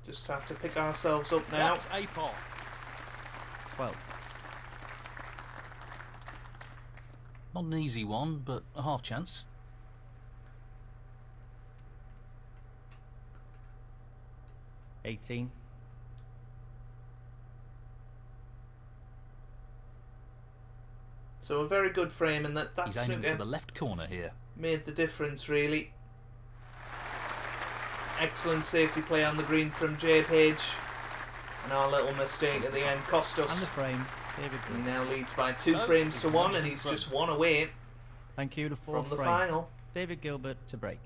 Speaker 1: just have to pick ourselves up now.
Speaker 2: That's a pot.
Speaker 3: 12.
Speaker 2: Not an easy one, but a half chance.
Speaker 3: $18.
Speaker 1: So a very good frame, and that
Speaker 2: He's aiming
Speaker 1: snooker
Speaker 2: for the left corner here.
Speaker 1: made the difference really. Excellent safety play on the green from JPage, and our little mistake at the end cost
Speaker 3: And the
Speaker 1: us.
Speaker 3: frame, David
Speaker 1: He
Speaker 3: Gilbert.
Speaker 1: now leads by 2
Speaker 2: So,
Speaker 1: frames
Speaker 2: he's
Speaker 1: to 1,
Speaker 2: nudged
Speaker 1: and
Speaker 2: in
Speaker 1: he's
Speaker 2: front.
Speaker 1: just 1 away
Speaker 3: Thank you, the fourth
Speaker 1: from the
Speaker 3: frame.
Speaker 1: final.
Speaker 3: David Gilbert to break.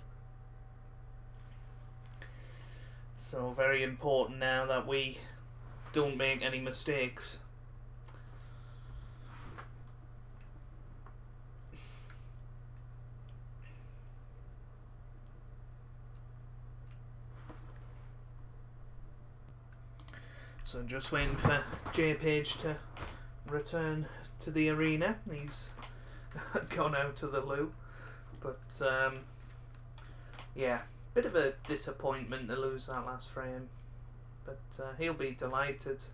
Speaker 1: So very important now that we don't make any mistakes. So just waiting for JPage to return to the arena. He's gone out to the loo, but yeah, bit of a disappointment to lose that last frame, but he'll be delighted,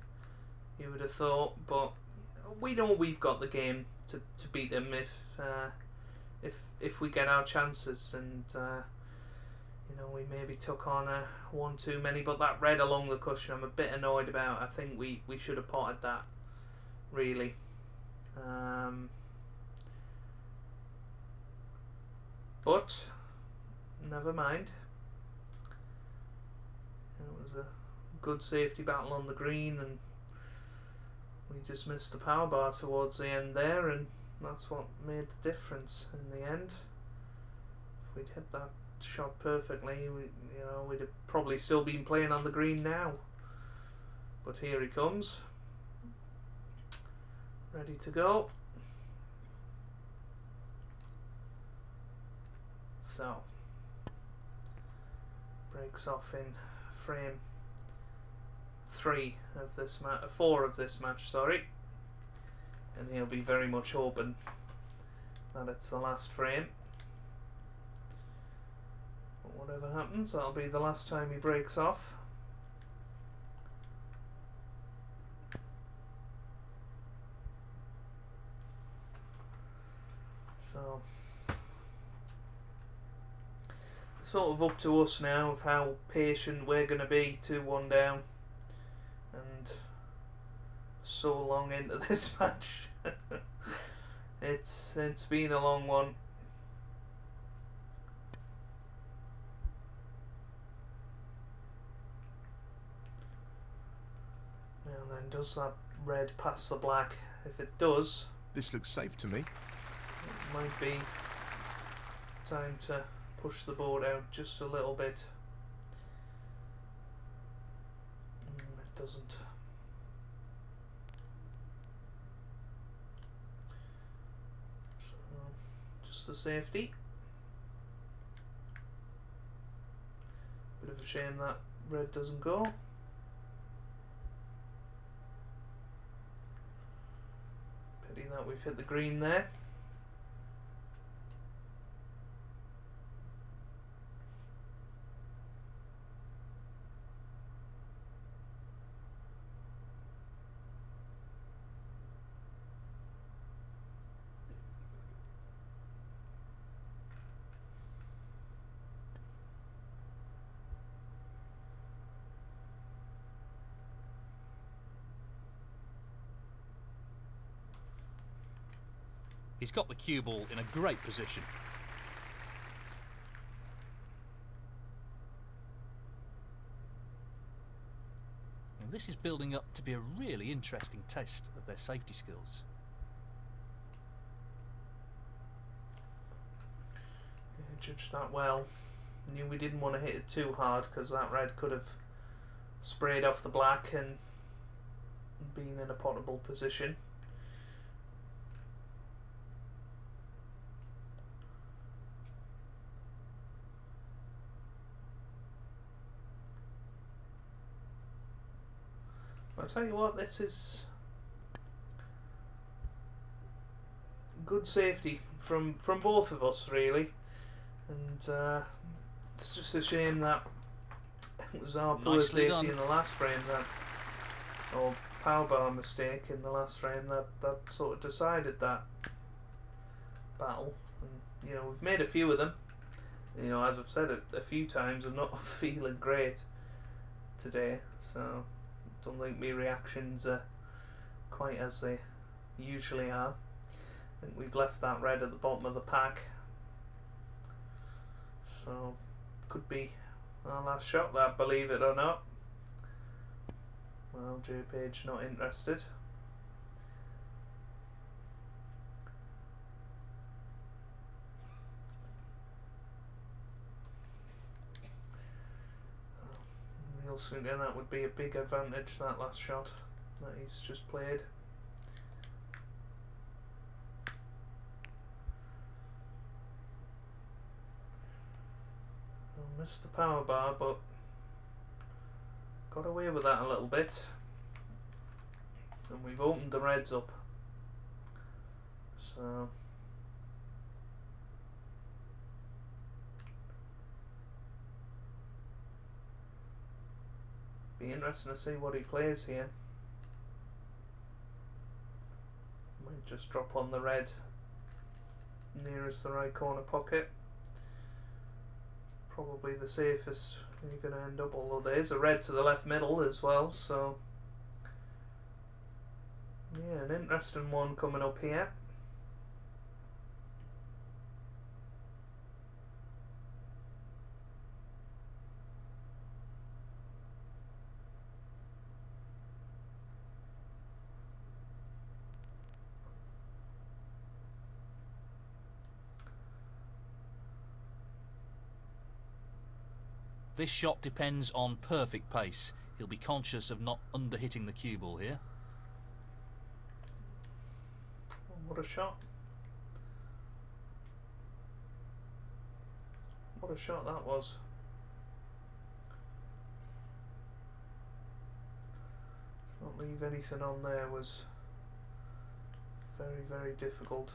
Speaker 1: you would have thought. But we know we've got the game to beat him if we get our chances, and you know, we maybe took on one too many. But that red along the cushion, I'm a bit annoyed about. I think we should have potted that, really. But never mind. It was a good safety battle on the green, and we just missed the power bar towards the end there, and that's what made the difference in the end. If we'd hit that shot perfectly, we'd have probably still been playing on the green now. But here he comes, ready to go. So, breaks off in frame 4 of this match, sorry, and he'll be very much hoping that it's the last frame. But whatever happens, that'll be the last time he breaks off. So, sort of up to us now of how patient we're going to be. 2-1 down, and so long into this match. It's been a long one. Now then, does that red pass the black? If it does,
Speaker 4: This looks safe to me.
Speaker 1: it might be time to push the board out just a little bit. It doesn't. So, just the safety. Bit of a shame that red doesn't go. Pity that we've hit the green there.
Speaker 2: He's got the cue ball in a great position. Well, this is building up to be a really interesting test of their safety skills.
Speaker 1: Yeah, judged that well. Knew we didn't want to hit it too hard because that red could have sprayed off the black and been in a potable position. I'll tell you what, this is good safety from both of us, really, and it's just a shame that it was our poor
Speaker 2: Nicely
Speaker 1: safety
Speaker 2: done.
Speaker 1: in the last frame or power bar mistake in the last frame that sort of decided that battle. And, we've made a few of them. As I've said a few times, I'm not feeling great today, so don't think my reactions are quite as they usually are. I think we've left that red at the bottom of the pack, so could be our last shot, that, believe it or not. Well, JPage not interested. Again, that would be a big advantage, that last shot that he's just played. Missed the power bar, but got away with that a little bit, and we've opened the reds up, so be interesting to see what he plays here. Might just drop on the red nearest the right corner pocket. It's probably the safest you're going to end up, although there is a red to the left middle as well, so yeah, an interesting one coming up here.
Speaker 2: This shot depends on perfect pace. He'll be conscious of not under-hitting the cue ball here.
Speaker 1: Oh, what a shot. What a shot that was. To not leave anything on there was very, very difficult.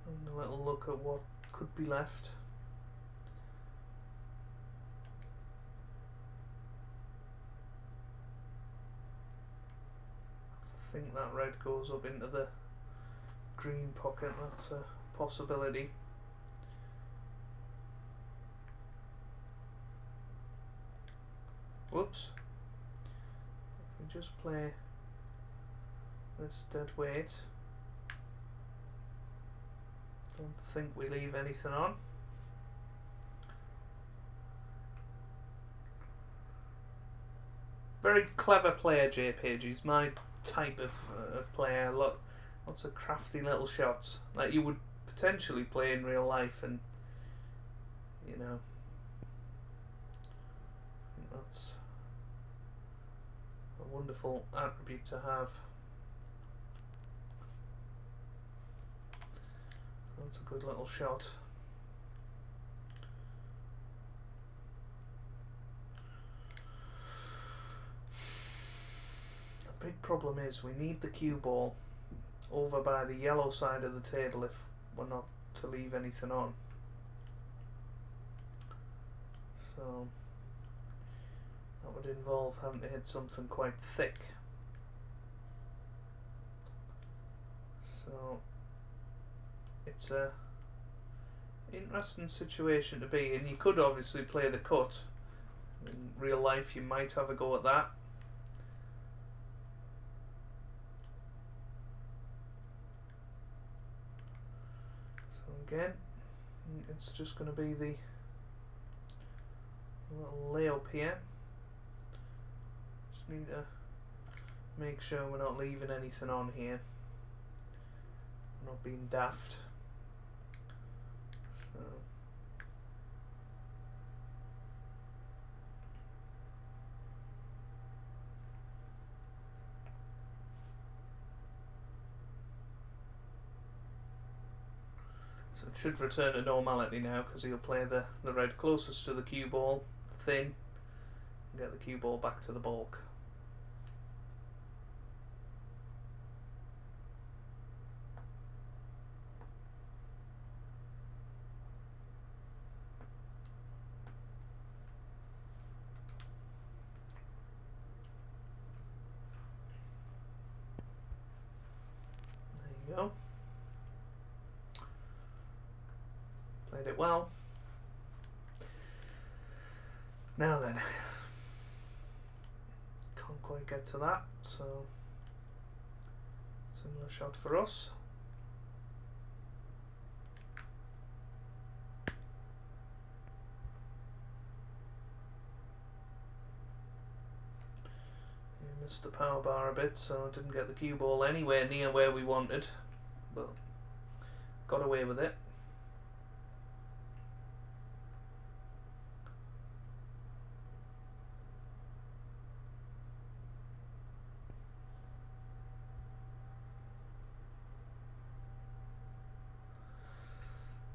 Speaker 1: And a little look at what could be left. I think that red goes up into the green pocket. That's a possibility. Whoops. If we just play this dead weight, don't think we leave anything on. Very clever player, JPage. He's my type of player. Lots of crafty little shots that you would potentially play in real life, and you know, I think that's a wonderful attribute to have. That's a good little shot. The big problem is we need the cue ball over by the yellow side of the table if we're not to leave anything on. So that would involve having to hit something quite thick. So it's a interesting situation to be in. You could obviously play the cut. In real life you might have a go at that. So again, it's just going to be the little layup here. Just need to make sure we're not leaving anything on here. We're not being daft. So it should return to normality now, because he'll play the red closest to the cue ball, thin, and get the cue ball back to the bulk. There you go. Played it well. Now then, can't quite get to that, so similar shot for us. He missed the power bar a bit, so didn't get the cue ball anywhere near where we wanted, but got away with it.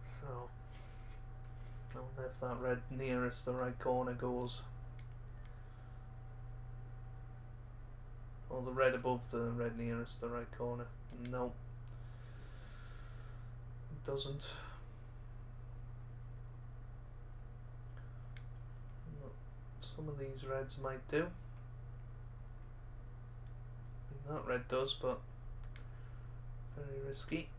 Speaker 1: So, I wonder if that red nearest the right corner goes. Or the red above the red nearest the right corner. No. it doesn't. Some of these reds might do. I mean, that red does, but very risky.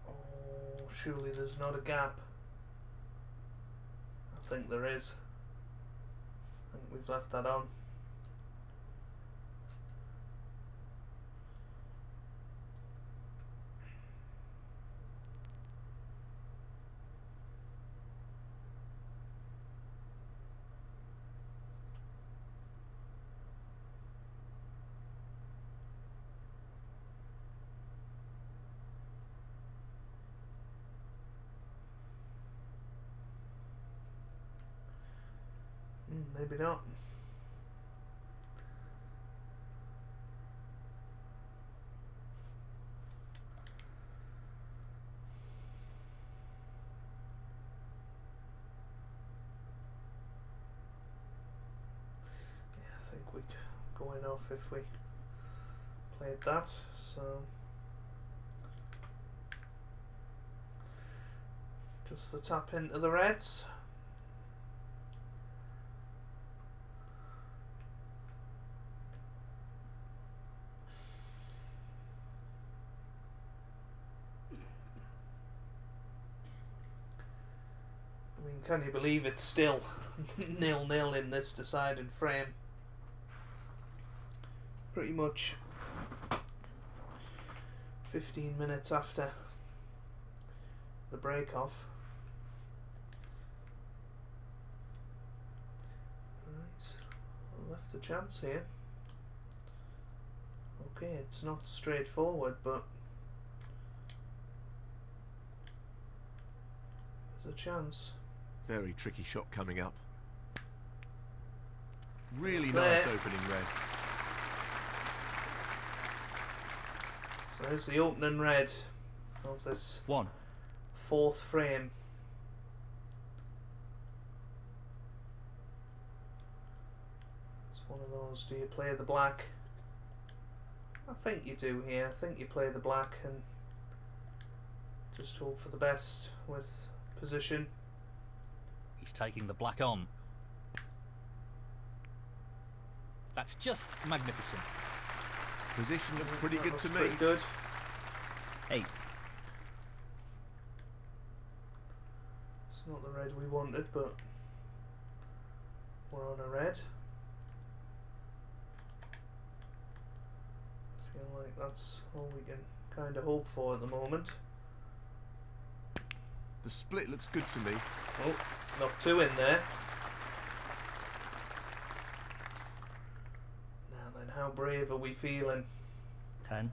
Speaker 1: Oh, surely there's not a gap. I think there is. I think we've left that on. Maybe not. Yeah, I think we'd go in off if we played that, so just the tap into the reds. Can you believe it's still 0-0 in this decided frame? Pretty much 15 minutes after the break off. Right, left a chance here. Okay, it's not straightforward, but there's a chance.
Speaker 4: Very tricky shot coming up. Really nice opening red.
Speaker 1: So there's the opening red of this fourth frame. It's one of those, do you play the black? I think you do here. I think you play the black and just hope for the best with position.
Speaker 2: He's taking the black on. That's just magnificent.
Speaker 4: Position looks pretty good to me.
Speaker 1: Pretty good.
Speaker 3: 8.
Speaker 1: It's not the red we wanted, but we're on a red. Feel like that's all we can kind of hope for at the moment.
Speaker 4: The split looks good to me.
Speaker 1: Oh, knocked 2 in there. Now then, how brave are we feeling?
Speaker 3: 10.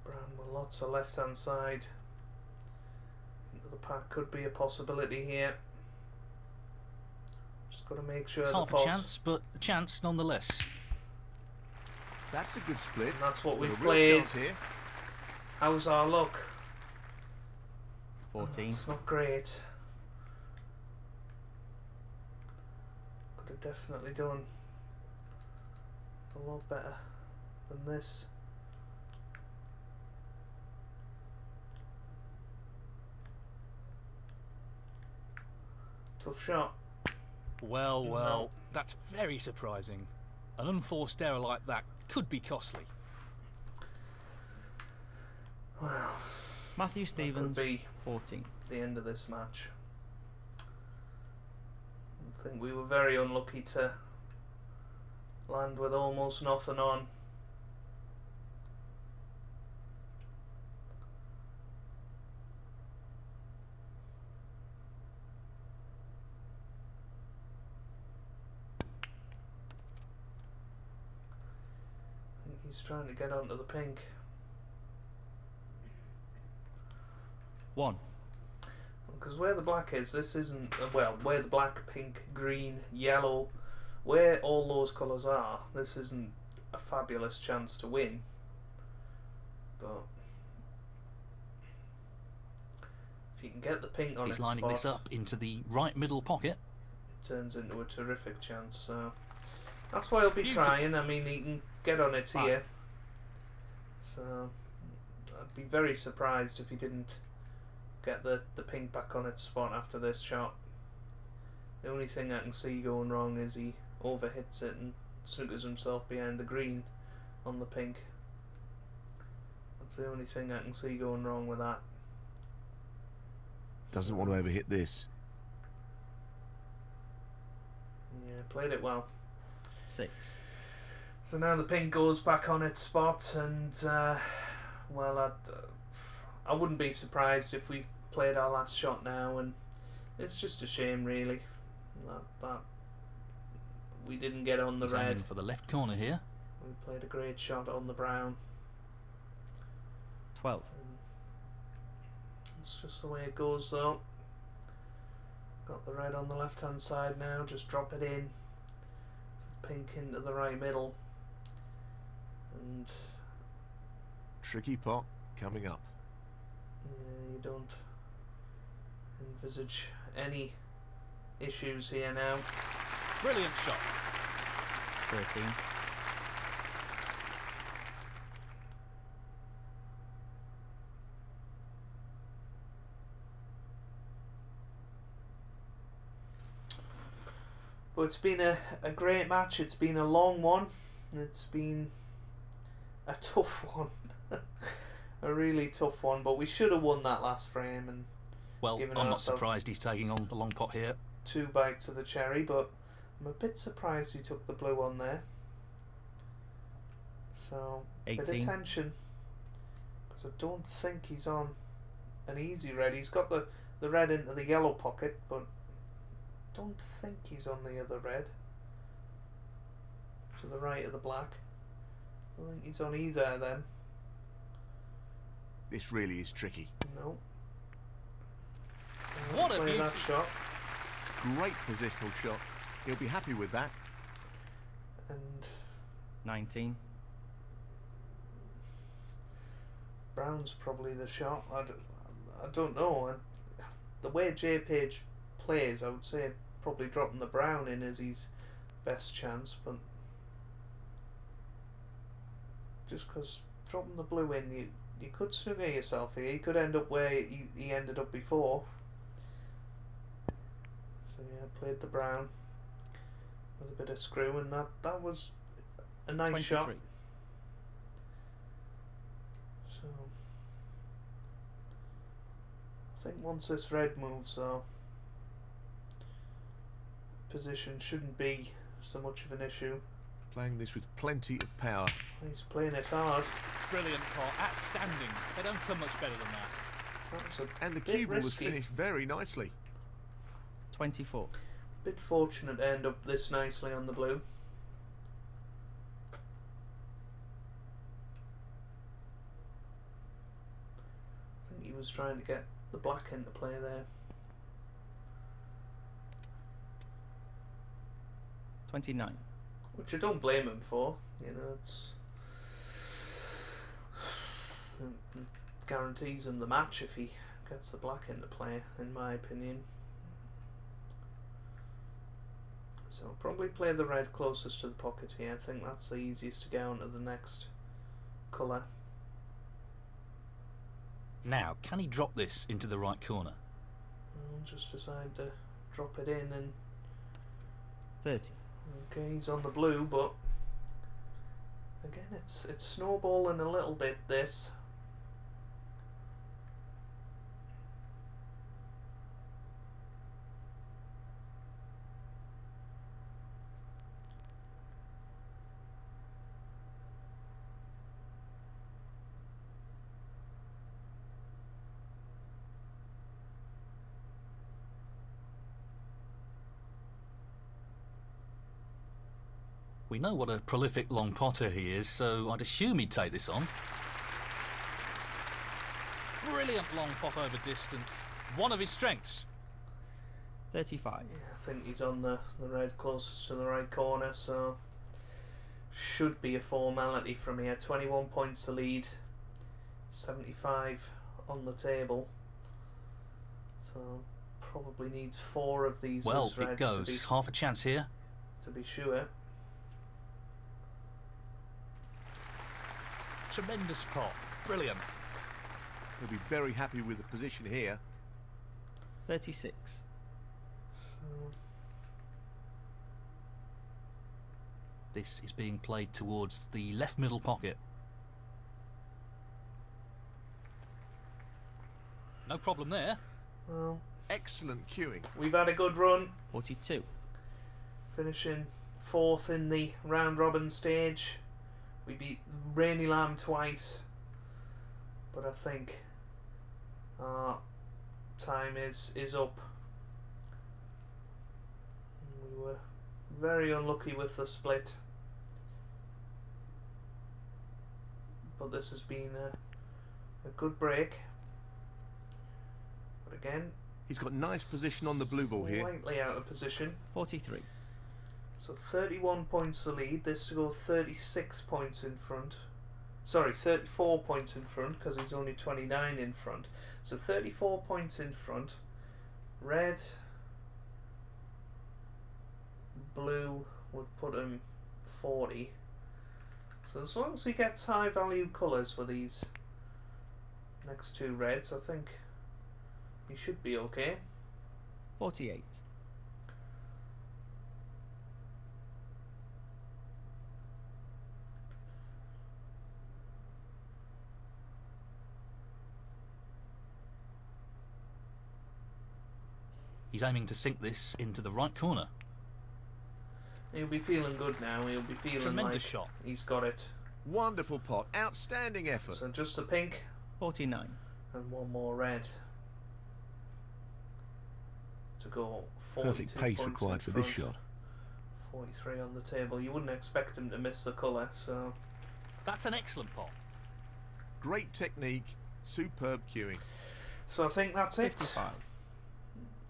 Speaker 1: Brown with lots of left hand side. Into the pack could be a possibility here. Just got to make sure
Speaker 2: It's
Speaker 1: the
Speaker 2: half a chance, but a chance nonetheless.
Speaker 4: That's a good split.
Speaker 1: And that's what we've
Speaker 4: Got a real
Speaker 1: played.
Speaker 4: chance here.
Speaker 1: How's our luck?
Speaker 3: 14.
Speaker 1: It's not great. Could have definitely done a lot better than this. Tough shot.
Speaker 2: Well, well,
Speaker 1: No.
Speaker 2: that's very surprising. An unforced error like that could be costly.
Speaker 1: Well,
Speaker 3: Matthew
Speaker 1: that could
Speaker 3: Stevens,
Speaker 1: be
Speaker 3: 14.
Speaker 1: the end of this match. I think we were very unlucky to land with almost nothing on. I think he's trying to get onto the pink.
Speaker 3: 1.
Speaker 1: Because where the black is, this isn't, well, where the black, pink, green, yellow where all those colours are, this isn't a fabulous chance to win. But if you can get the pink on its spot,
Speaker 2: he's lining this up into the right middle pocket.
Speaker 1: It turns into a terrific chance. So that's why I'll be trying. I mean, he can get on it here. So I'd be very surprised if he didn't get the pink back on its spot after this shot. The only thing I can see going wrong is he overhits it and snookers himself behind the green on the pink. That's the only thing I can see going wrong with that.
Speaker 4: Doesn't want to overhit this.
Speaker 1: Yeah, played it well.
Speaker 3: 6.
Speaker 1: So now the pink goes back on its spot, and well, I wouldn't be surprised if we've played our last shot now, and it's just a shame, really, that we didn't get on the
Speaker 2: He's
Speaker 1: red.
Speaker 2: aiming for the left corner here.
Speaker 1: We played a great shot on the brown.
Speaker 3: 12.
Speaker 1: It's just the way it goes, though. Got the red on the left hand side now, just drop it in. Pink into the right middle. And
Speaker 4: Tricky pot coming up.
Speaker 1: yeah, you don't envisage any issues here now.
Speaker 2: Brilliant shot.
Speaker 3: 13.
Speaker 1: But it's been a great match. It's been a long one. It's been a tough one. A really tough one. But we should have won that last frame. And
Speaker 2: Well,
Speaker 1: given
Speaker 2: I'm not
Speaker 1: ourselves
Speaker 2: surprised he's taking on the long pot here.
Speaker 1: 2 bites of the cherry. But I'm a bit surprised he took the blue on there. So, a bit
Speaker 3: 18.
Speaker 1: of tension. Because I don't think he's on an easy red. He's got the red into the yellow pocket. But don't think he's on the other red. To the right of the black. I don't think he's on either of them.
Speaker 4: This really is tricky.
Speaker 1: No.
Speaker 2: What a
Speaker 1: Play
Speaker 2: beauty.
Speaker 1: that shot.
Speaker 4: Great positional shot. He'll be happy with that.
Speaker 1: And
Speaker 3: 19.
Speaker 1: brown's probably the shot. I don't know. The way JPage plays, I would say probably dropping the brown in is his best chance, but just because dropping the blue in, you could snooker yourself here. You could end up where he ended up before. So yeah, played the brown with a bit of screw, and that was a nice
Speaker 3: 23.
Speaker 1: shot. So I think once this red moves, though, position shouldn't be so much of an issue.
Speaker 4: Playing this with plenty of power.
Speaker 1: He's playing it hard.
Speaker 2: Brilliant pot. Outstanding. They don't come much better than that.
Speaker 1: That was a
Speaker 4: And the
Speaker 1: bit
Speaker 4: cue ball was
Speaker 1: risky.
Speaker 4: finished very nicely.
Speaker 3: 24.
Speaker 1: Bit fortunate to end up this nicely on the blue. I think he was trying to get the black into play there.
Speaker 3: 29.
Speaker 1: Which I don't blame him for. You know, it guarantees him the match if he gets the black into play, in my opinion. So I'll probably play the red closest to the pocket here. I think that's the easiest to get on to the next colour.
Speaker 2: Now, can he drop this into the right corner?
Speaker 1: I'll just decide to drop it in, and
Speaker 3: 30.
Speaker 1: okay, he's on the blue, but again it's snowballing a little bit, this.
Speaker 2: We know what a prolific long potter he is, so I'd assume he'd take this on. Brilliant long pot over distance. One of his strengths.
Speaker 3: 35.
Speaker 1: Yeah, I think he's on the red closest to the right corner, so should be a formality from here. 21 points to lead, 75 on the table, so probably needs 4 of these
Speaker 2: Well,
Speaker 1: loose reds
Speaker 2: it goes. Half a chance here.
Speaker 1: to be sure.
Speaker 2: Tremendous pot. Brilliant.
Speaker 4: He'll be very happy with the position here.
Speaker 3: 36.
Speaker 1: So
Speaker 2: This is being played towards the left middle pocket. No problem there.
Speaker 1: well,
Speaker 4: Excellent cueing.
Speaker 1: we've had a good run,
Speaker 3: 42.
Speaker 1: finishing 4th in the round robin stage. We beat Rainy Lamb twice, but I think our time is up. We were very unlucky with the split, but this has been a good break. But again,
Speaker 4: He's got nice position on the blue ball here.
Speaker 1: slightly out of position.
Speaker 3: 43.
Speaker 1: So 31 points to lead. This to go 36 points in front. Sorry, 34 points in front because he's only 29 in front. So 34 points in front. Red, blue would put him 40. So as long as he gets high value colours for these next 2 reds, I think he should be okay.
Speaker 3: 48.
Speaker 2: He's aiming to sink this into the right corner.
Speaker 1: He'll be feeling good now. He'll be feeling
Speaker 2: Tremendous
Speaker 1: like
Speaker 2: shot.
Speaker 1: he's got it.
Speaker 4: Wonderful pot. Outstanding effort.
Speaker 1: So just the pink
Speaker 3: 49.
Speaker 1: and 1 more red to go. 42
Speaker 4: Perfect pace
Speaker 1: points
Speaker 4: required
Speaker 1: in
Speaker 4: for this
Speaker 1: front.
Speaker 4: shot.
Speaker 1: 43 on the table. You wouldn't expect him to miss the colour, so
Speaker 2: That's an excellent pot.
Speaker 4: Great technique. Superb cueing.
Speaker 1: I think that's it.
Speaker 3: 55.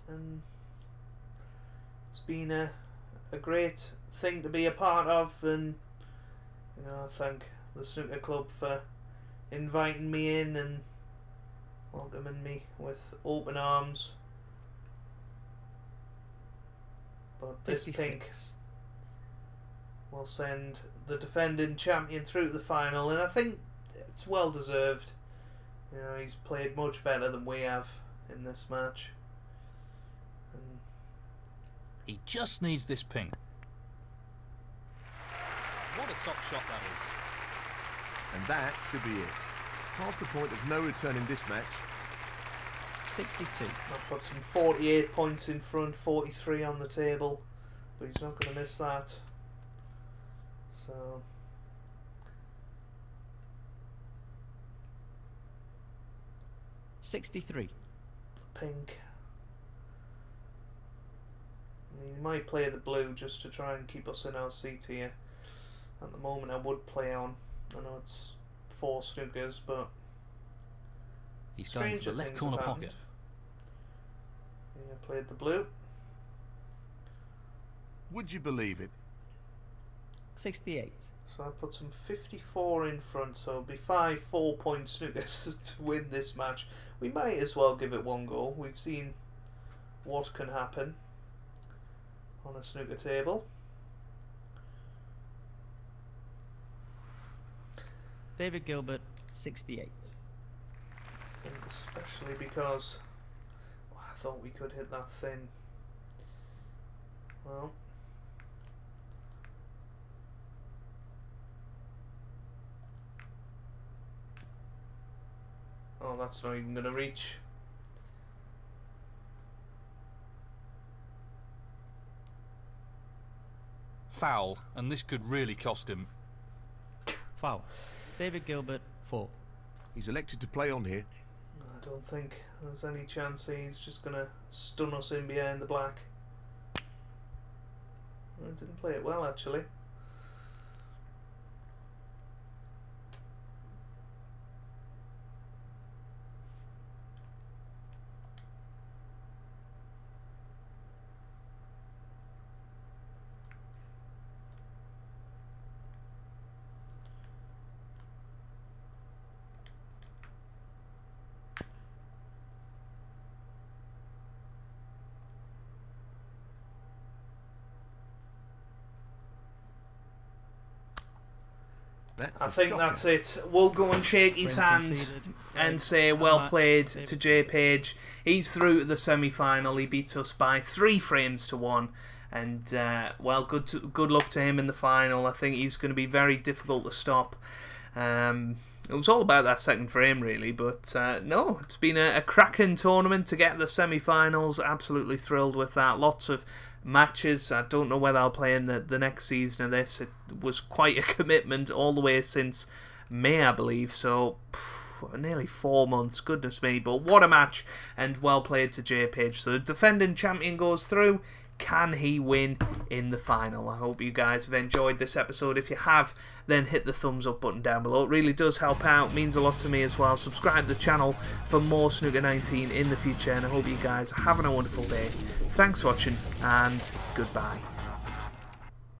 Speaker 1: And it's been a great thing to be a part of, and you know, I thank the Snooker Club for inviting me in and welcoming me with open arms. But this
Speaker 3: 56.
Speaker 1: pink will send the defending champion through to the final, and I think it's well deserved. You know, he's played much better than we have in this match. And
Speaker 2: He just needs this pink. What a top shot that is.
Speaker 4: And that should be it. Past the point of no return in this match.
Speaker 3: 62.
Speaker 1: that puts him 48 points in front, 43 on the table, but he's not going to miss that. So
Speaker 3: 63.
Speaker 1: pink. I mean, he might play the blue just to try and keep us in our seat here. At the moment I would play on. I know it's 4 snookers, but
Speaker 2: He's going for
Speaker 1: stranger
Speaker 2: the left
Speaker 1: things
Speaker 2: corner
Speaker 1: have
Speaker 2: pocket.
Speaker 1: happened. Yeah, played the blue.
Speaker 4: Would you believe it?
Speaker 3: 68.
Speaker 1: So that puts him 54 in front, so it'll be 5 4-point snookers to win this match. We might as well give it one go. We've seen what can happen on a snooker table.
Speaker 3: David Gilbert, 68.
Speaker 1: And especially because I thought we could hit that thin. Well, oh, that's not even going to reach.
Speaker 2: Foul, and this could really cost him.
Speaker 3: Foul. David Gilbert, 4.
Speaker 4: He's elected to play on here.
Speaker 1: I don't think there's any chance he's just going to stun us in behind the black. I didn't play it well, actually.
Speaker 4: That's
Speaker 1: I
Speaker 4: a
Speaker 1: think
Speaker 4: shocker.
Speaker 1: that's it. We'll go and shake his
Speaker 3: Friend
Speaker 1: hand
Speaker 3: conceded.
Speaker 1: and say well played to JPage. He's through to the semi-final. He beats us by 3 frames to 1. And, well, good luck to him in the final. I think he's going to be very difficult to stop. It was all about that second frame, really. But, no, it's been a cracking tournament to get the semi-finals. Absolutely thrilled with that. Lots of matches. I don't know whether I'll play in the next season of this. It was quite a commitment all the way since May, I believe. So, nearly 4 months. Goodness me. But what a match. And well played to JPage. So the defending champion goes through. Can he win in the final? I hope you guys have enjoyed this episode. If you have, then hit the thumbs up button down below. It really does help out. Means a lot to me as well. Subscribe to the channel for more Snooker 19 in the future. And I hope you guys are having a wonderful day. Thanks for watching and goodbye.